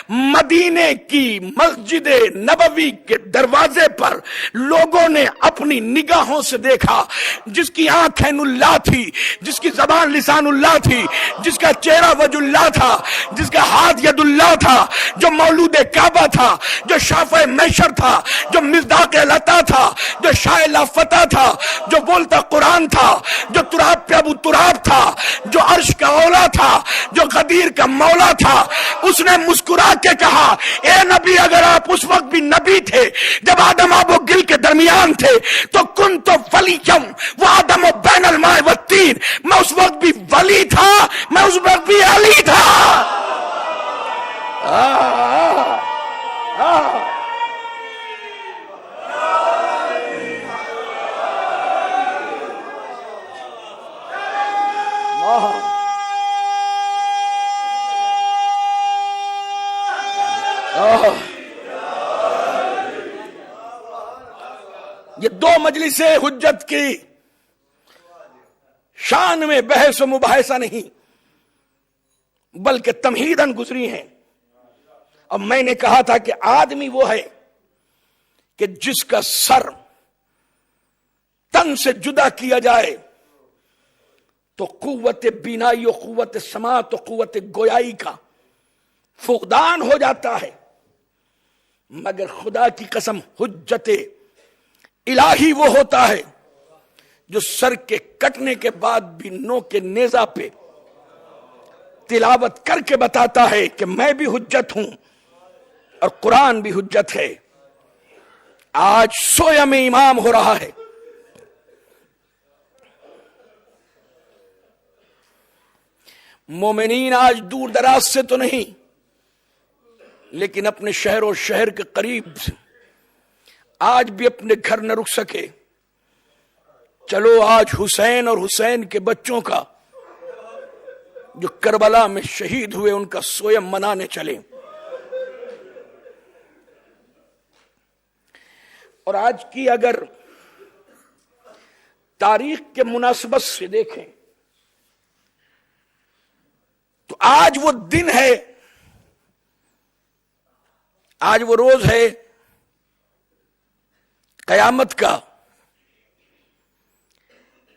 مدینے کی مسجد نبوی کے دروازے پر لوگوں نے اپنی نگاہوں سے دیکھا. جس کی آنکھ عین اللہ تھی، جس کی زبان لسان اللہ تھی، جس کا چہرہ وجہ اللہ تھا، جس کا ہاتھ ید اللہ تھا، جو مولود کعبہ تھا، جو شافع میشر تھا، جو مصداق عطا تھا، جو شاہ لافتہ تھا، جو بولتا قرآن تھا، جو تراب پہ ابو تراب تھا، جو عرش کا اولا تھا، جو غدیر کا مولا تھا. اس نے مسکرا کے کہا اے نبی اگر آپ اس وقت بھی نبی تھے جب آدم آب و گل کے درمیان تھے تو کن تو ولیم وہ آدم و بین الماء والطین، میں اس وقت بھی ولی تھا، میں اس وقت بھی علی تھا. یہ دو مجلسیں حجت کی شان میں بحث و مباحثہ نہیں بلکہ تمہیداً گزری ہیں. اب میں نے کہا تھا کہ آدمی وہ ہے کہ جس کا سر تن سے جدا کیا جائے تو قوت بینائی و قوت سماعت و قوت گویائی کا فقدان ہو جاتا ہے. مگر خدا کی قسم حجت الہی وہ ہوتا ہے جو سر کے کٹنے کے بعد بھی نو کے نیزہ پہ تلاوت کر کے بتاتا ہے کہ میں بھی حجت ہوں اور قرآن بھی حجت ہے. آج سویا میں امام ہو رہا ہے. مومنین آج دور دراز سے تو نہیں لیکن اپنے شہر اور شہر کے قریب سے آج بھی اپنے گھر نہ رک سکے. چلو آج حسین اور حسین کے بچوں کا جو کربلا میں شہید ہوئے ان کا سویم منانے چلے. اور آج کی اگر تاریخ کے مناسبت سے دیکھیں تو آج وہ دن ہے, آج وہ روز ہے قیامت کا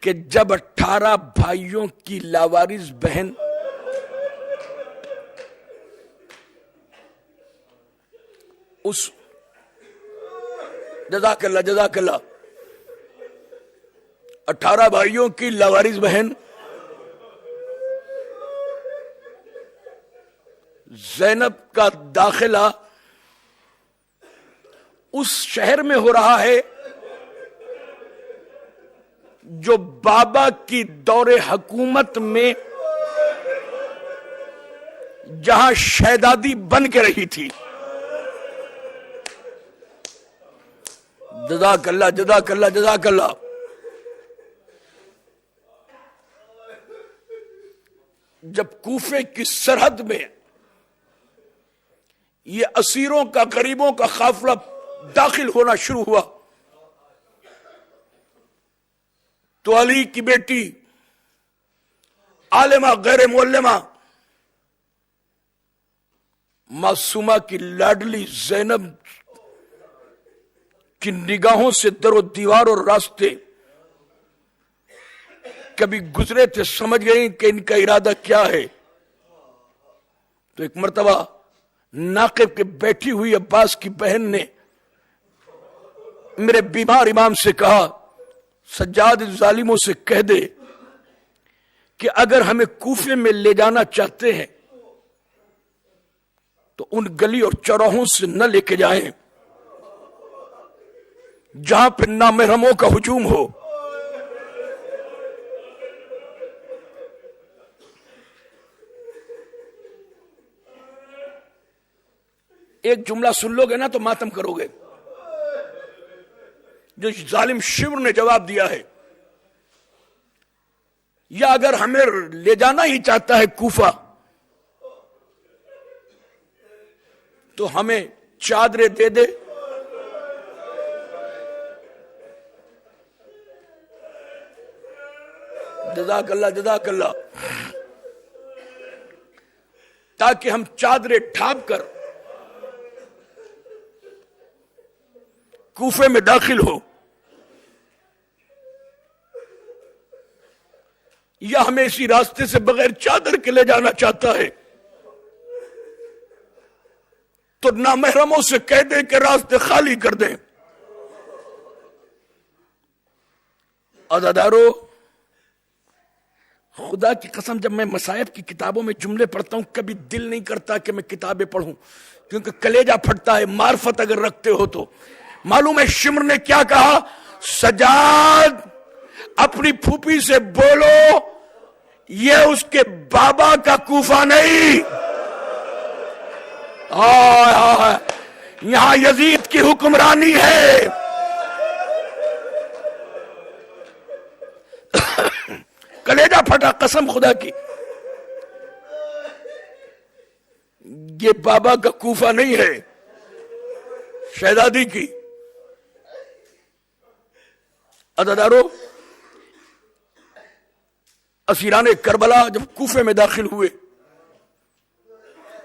کہ جب 18 بھائیوں کی لاوارث بہن اس جزاک اللہ 18 بھائیوں کی لاوارث بہن زینب کا داخلہ اس شہر میں ہو رہا ہے جو بابا کی دور حکومت میں جہاں شہزادی بن کے رہی تھی. جزاک اللہ. جب کوفے کی سرحد میں یہ اسیروں کا غریبوں کا قافلہ داخل ہونا شروع ہوا تو علی کی بیٹی عالمہ غیر معلمہ معصومہ کی لاڈلی زینب کی نگاہوں سے در و دیوار اور راستے کبھی گزرے تھے, سمجھ گئیں کہ ان کا ارادہ کیا ہے. تو ایک مرتبہ ناقب کے بیٹھی ہوئی عباس کی بہن نے میرے بیمار امام سے کہا, سجاد ظالموں سے کہہ دے کہ اگر ہمیں کوفے میں لے جانا چاہتے ہیں تو ان گلی اور چوراہوں سے نہ لے کے جائیں جہاں پہ نامحرموں کا ہجوم ہو. ایک جملہ سن لو گے نا تو ماتم کرو گے. جو ظالم شمر نے جواب دیا ہے, یا اگر ہمیں لے جانا ہی چاہتا ہے کوفہ تو ہمیں چادریں دے دے, جزاک اللہ, تاکہ ہم چادریں ڈھانپ کر کوفے میں داخل ہو, یا ہمیں اسی راستے سے بغیر چادر کے لے جانا چاہتا ہے تو نامحرموں سے کہہ دیں کہ راستے خالی کر دیں. عزادارو, خدا کی قسم جب میں مصائب کی کتابوں میں جملے پڑھتا ہوں کبھی دل نہیں کرتا کہ میں کتابیں پڑھوں, کیونکہ کلیجہ پھٹتا ہے. معرفت اگر رکھتے ہو تو معلوم ہے شمر نے کیا کہا, سجاد اپنی پھوپھی سے بولو یہ اس کے بابا کا کوفہ نہیں, یہاں یزید کی حکمرانی ہے. کلیجہ پھٹا قسم خدا کی, یہ بابا کا کوفہ نہیں ہے, شہزادی کی. عزادارو, اسیران کربلا جب کوفے میں داخل ہوئے,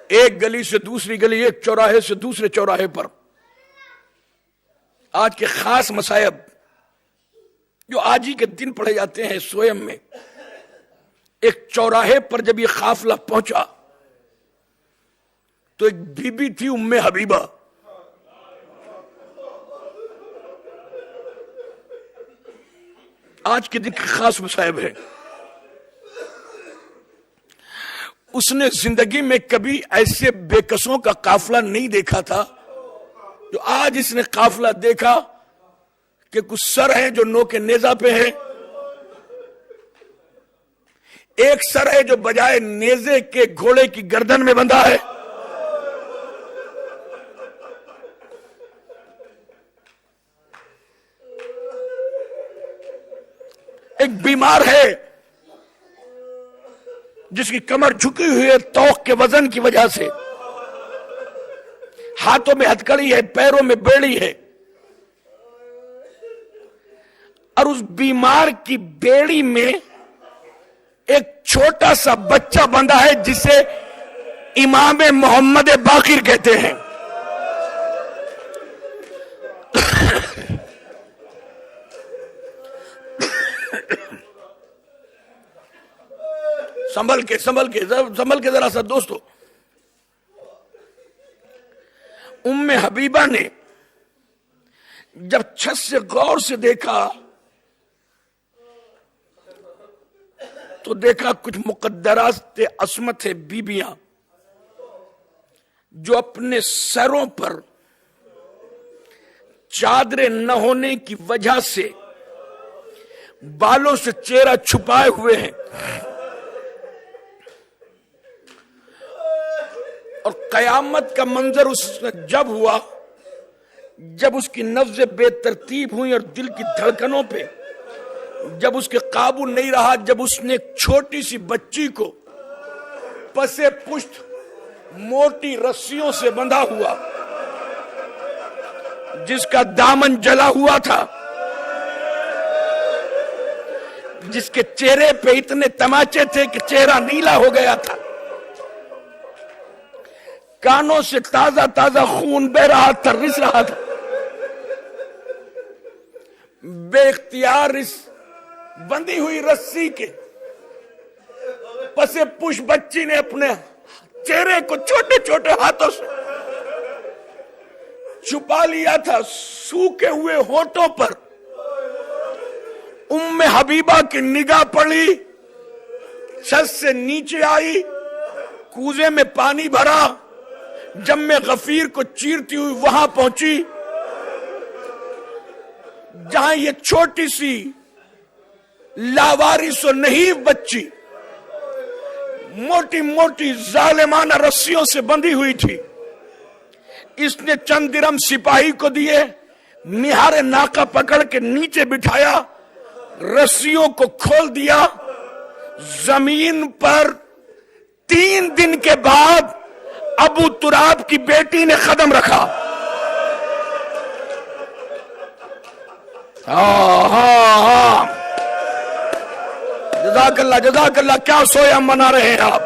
ایک گلی سے دوسری گلی, ایک چوراہے سے دوسرے چوراہے پر آج کے خاص مصائب جو آج ہی کے دن پڑھے جاتے ہیں سویم میں, ایک چوراہے پر جب یہ قافلہ پہنچا تو ایک بی بی تھی ام حبیبہ, آج کے دن کے خاص مصائب ہے. اس نے زندگی میں کبھی ایسے بےکسوں کا قافلہ نہیں دیکھا تھا جو آج اس نے قافلہ دیکھا کہ کچھ سر ہیں جو نوک نیزہ پہ ہیں، ایک سر ہے جو بجائے نیزے کے گھوڑے کی گردن میں بندھا ہے، ایک بیمار ہے جس کی کمر جھکی ہوئی ہے توق کے وزن کی وجہ سے، ہاتھوں میں ہتھکڑی ہے، پیروں میں بیڑی ہے، اور اس بیمار کی بیڑی میں ایک چھوٹا سا بچہ بندھا ہے جسے امام محمد باقر کہتے ہیں۔ سنبھل کے ذرا سا دوستو، ام حبیبہ نے جب چھت سے غور سے دیکھا تو دیکھا کچھ مقدرات عصمت ہے بیبیاں جو اپنے سروں پر چادریں نہ ہونے کی وجہ سے بالوں سے چہرہ چھپائے ہوئے ہیں، اور قیامت کا منظر اس میں جب ہوا جب اس کی نبضیں بے ترتیب ہوئی اور دل کی دھڑکنوں پہ جب اس کے قابو نہیں رہا، جب اس نے ایک چھوٹی سی بچی کو پسے پشت موٹی رسیوں سے بندھا ہوا جس کا دامن جلا ہوا تھا، جس کے چہرے پہ اتنے تماچے تھے کہ چہرہ نیلا ہو گیا تھا، کانوں سے تازہ تازہ خون بہ رہا تھا، رس رہا تھا، بے اختیار اس بندھی ہوئی رسی کے پسے پش بچی نے اپنے چہرے کو چھوٹے چھوٹے ہاتھوں سے چھپا لیا تھا۔ سوکھے ہوئے ہونٹوں پر ام حبیبہ کی نگاہ پڑی، چھت سے نیچے آئی، کوزے میں پانی بھرا، جم غفیر کو چیرتی ہوئی وہاں پہنچی جہاں یہ چھوٹی سی لاوارث و نحیف بچی موٹی موٹی ظالمانہ رسیوں سے بندھی ہوئی تھی۔ اس نے چند درم سپاہی کو دیے، مہار ناکہ پکڑ کے نیچے بٹھایا، رسیوں کو کھول دیا، زمین پر 3 دن کے بعد ابو تراب کی بیٹی نے قدم رکھا۔ ہاں جزاک اللہ، کیا سویا منا رہے ہیں آپ؟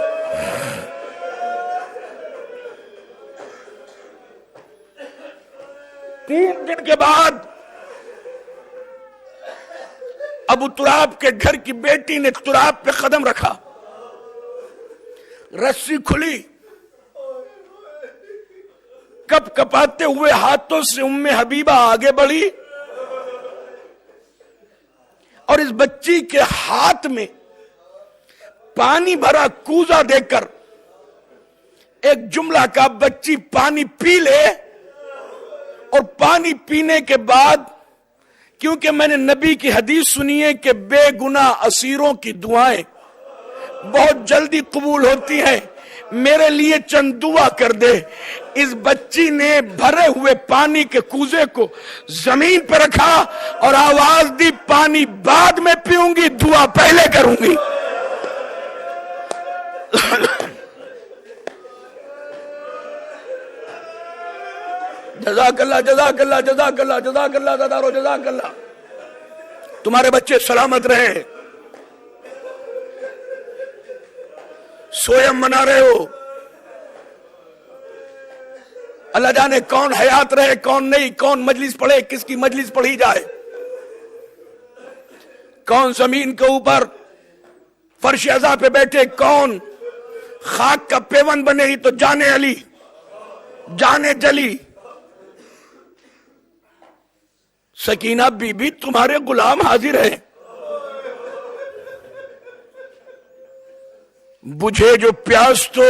تین دن کے بعد ابو تراب کے گھر کی بیٹی نے تراب پہ قدم رکھا، رسی کھلی، کپ کپاتے ہوئے ہاتھوں سے ام حبیبہ آگے بڑھی اور اس بچی کے ہاتھ میں پانی بھرا کوزہ دے کر ایک جملہ کا، بچی پانی پی لے، اور پانی پینے کے بعد، کیونکہ میں نے نبی کی حدیث سنی ہے کہ بے گناہ اسیروں کی دعائیں بہت جلدی قبول ہوتی ہیں، میرے لیے چند دعا کر دے۔ اس بچی نے بھرے ہوئے پانی کے کوزے کو زمین پر رکھا اور آواز دی، پانی بعد میں پیوں گی، دعا پہلے کروں گی۔ جزاک اللہ دادارو، جزاک اللہ۔ تمہارے بچے سلامت رہے، سویم منا رہے ہو، اللہ جانے کون حیات رہے کون نہیں، کون مجلس پڑھے، کس کی مجلس پڑھی جائے، کون زمین کے اوپر فرش عزا پہ بیٹھے، کون خاک کا پیون بنے ہی تو جانے علی جانے جلی۔ سکینہ بی بی تمہارے غلام حاضر ہیں، بجھے جو پیاس تو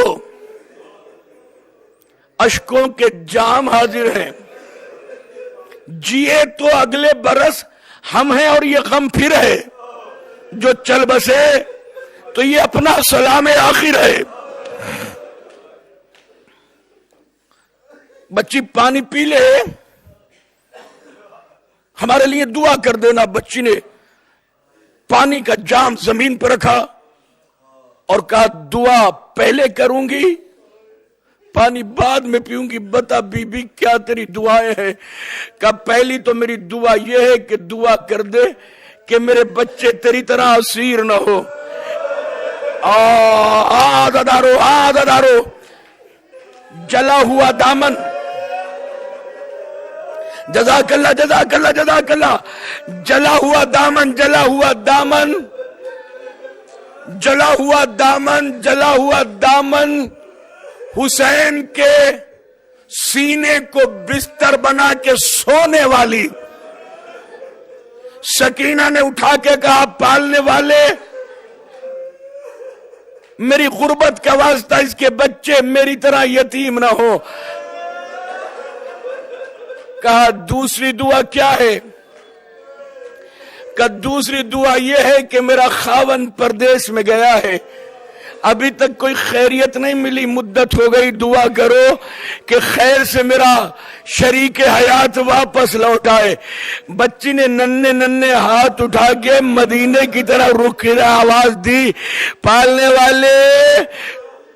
اشکوں کے جام حاضر ہیں، جیے تو اگلے برس ہم ہیں اور یہ غم پھر ہے، جو چل بسے تو یہ اپنا سلام آخر ہے۔ بچی پانی پی لے، ہمارے لیے دعا کر دینا۔ بچی نے پانی کا جام زمین پر رکھا اور کہا دعا پہلے کروں گی پانی بعد میں پیوں گی، بتا بی بی کیا تیری دعائیں ہیں؟ کہا پہلی تو میری دعا یہ ہے کہ دعا کر دے کہ میرے بچے تیری طرح اسیر نہ ہو۔ آدادارو جلا ہوا دامن، جزاک اللہ جزاک اللہ جزاک اللہ، جلا ہوا دامن جلا ہوا دامن جلا ہوا دامن جلا ہوا دامن، حسین کے سینے کو بستر بنا کے سونے والی سکینہ نے اٹھا کے کہا پالنے والے میری غربت کا واسطہ اس کے بچے میری طرح یتیم نہ ہو۔ کہا دوسری دعا کیا ہے؟ کہا دوسری دعا یہ ہے کہ میرا خاوند پردیس میں گیا ہے، ابھی تک کوئی خیریت نہیں ملی، مدت ہو گئی، دعا کرو کہ خیر سے میرا شریک حیات واپس لوٹ آئے۔ بچی نے ننھے ننھے ہاتھ اٹھا کے مدینے کی طرح رخ کیا، آواز دی پالنے والے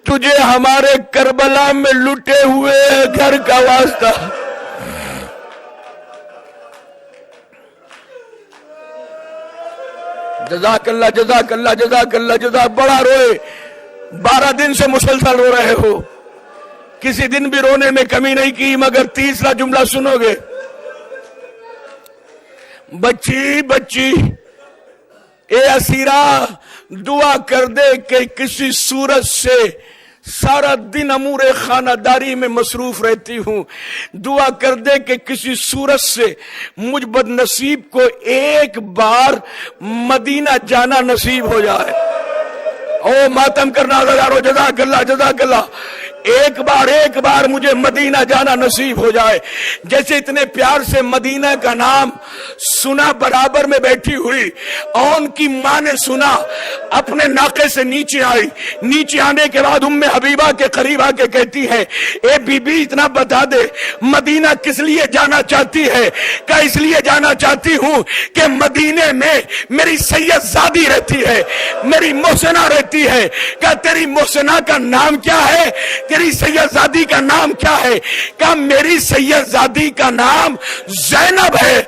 تجھے ہمارے کربلا میں لٹے ہوئے گھر کا واسطہ۔ جزاک اللہ جزاک اللہ جزاک اللہ جزاک، بڑا روئے، 12 دن سے مسلسل رو رہے ہو، کسی دن بھی رونے میں کمی نہیں کی، مگر تیسرا جملہ سنو گے، بچی بچی اے اسیرہ دعا کر دے کہ کسی صورت سے سارا دن امور خانہ داری میں مصروف رہتی ہوں، دعا کر دے کہ کسی صورت سے مجھ بد نصیب کو ایک بار مدینہ جانا نصیب ہو جائے۔ او ماتم کرنا ہزاروں، جزاک اللہ جزاک اللہ، ایک بار مجھے مدینہ جانا نصیب ہو جائے۔ جیسے اتنے پیار سے مدینہ کا نام سنا، برابر میں بیٹھی ہوئی اون کی ماں نے سنا، اپنے ناقے سے نیچے آئی، نیچے آنے کے بعد ام حبیبہ کے قریب آ کے کہتی ہے اے بی بی اتنا بتا دے مدینہ کس لیے جانا چاہتی ہے؟ کہ اس لیے جانا چاہتی ہوں کہ مدینے میں میری سید زادی رہتی ہے، میری محسنہ رہتی ہے۔ کہ تیری محسنہ کا نام کیا ہے؟ تیری سید زادی کا نام کیا ہے؟ کہ میری سید زادی کا نام زینب ہے۔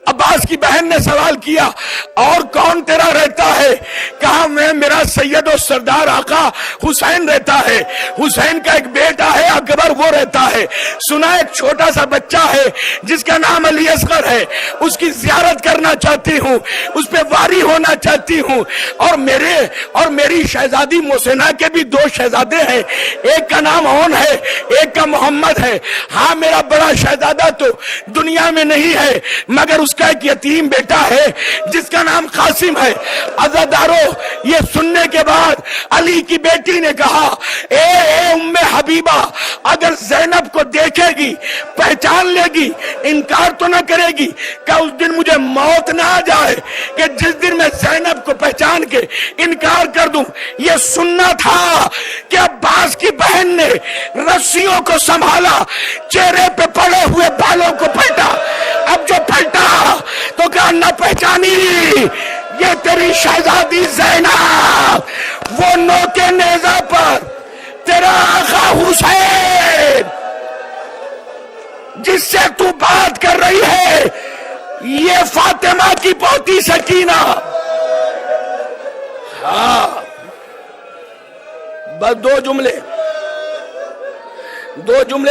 عباس کی بہن نے سوال کیا اور کون تیرا رہتا ہے؟ کہا میں میرا سید و سردار آقا حسین رہتا ہے، حسین کا ایک بیٹا ہے اکبر، وہ رہتا ہے۔ سنا ایک چھوٹا سا بچہ ہے جس کا نام علی اصغر ہے، اس کی زیارت کرنا چاہتی ہوں، اس پہ واری ہونا چاہتی ہوں، اور میری شہزادی محسنہ کے بھی 2 شہزادے ہیں، ایک کا نام اون ہے ایک کا محمد ہے۔ ہاں میرا بڑا شہزادہ تو دنیا میں نہیں ہے، مگر اس کا ایک یتیم بیٹا ہے جس کا نام قاسم ہے۔ عزادارو یہ سننے کے بعد علی کی بیٹی نے کہا اے ام حبیبہ اگر زینب کو دیکھے گی پہچان لے گی انکار تو نہ کرے گی کہ اس دن مجھے موت نہ آ جائے کہ جس دن میں زینب کو پہچان کے انکار کر دوں۔ یہ سننا تھا کہ عباس کی بہن نے رسیوں کو سنبھالا، چہرے پہ پڑے ہوئے بالوں کو پلٹا، اب جو پلٹا تو کہا نہ پہچانی یہ تیری شہزادی زینب، وہ نوکے نیزہ پر تیرا آقا حسین جس سے تو بات کر رہی ہے یہ فاطمہ کی پوتی سکینہ۔ ہاں بس 2 جملے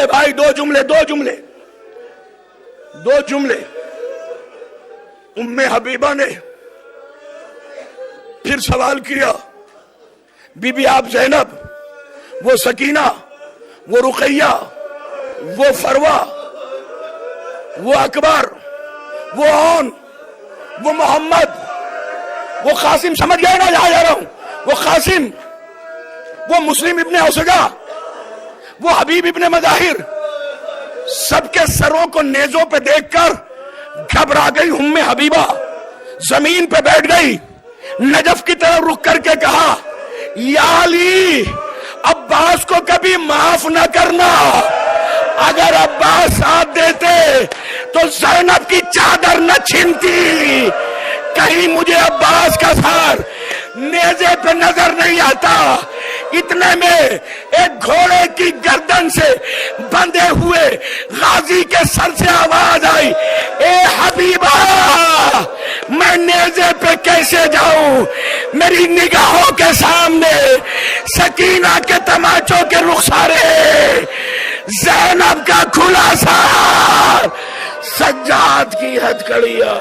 بھائی، 2 جملے۔ ام حبیبہ نے پھر سوال کیا بی بی آپ زینب، وہ سکینہ، وہ رقیہ، وہ فروہ، وہ اکبر، وہ اون، وہ محمد، وہ قاسم، سمجھ گئے نا جہاں جا رہا ہوں، وہ قاسم، وہ مسلم ابن اوسگا، وہ حبیب ابن مظاہر، سب کے سروں کو نیزوں پہ دیکھ کر گھبرا گئی ام حبیبہ، زمین پہ بیٹھ گئی، نجف کی طرف رک کر کے کہا یا علی عباس کو کبھی معاف نہ کرنا، اگر عباس ساتھ دیتے تو زینب کی چادر نہ چھنتی، کہیں مجھے عباس کا سار نیزے پہ نظر نہیں آتا۔ اتنے میں ایک گھوڑے کی گردن سے بندھے ہوئے غازی کے سر سے آواز آئی، اے حبیبہ میں نیزے پہ کیسے جاؤں، میری نگاہوں کے سامنے سکینہ کے تماچوں کے رخسارے، زینب کا کھلا سار، سجاد کی ہتھکڑیاں،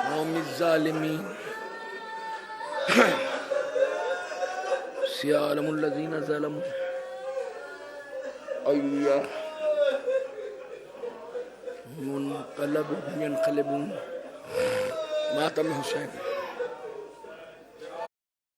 قوم الظالمین، سیالم الذین ظلموا، ایہ منقلب ینقلبون، ماتم حسین۔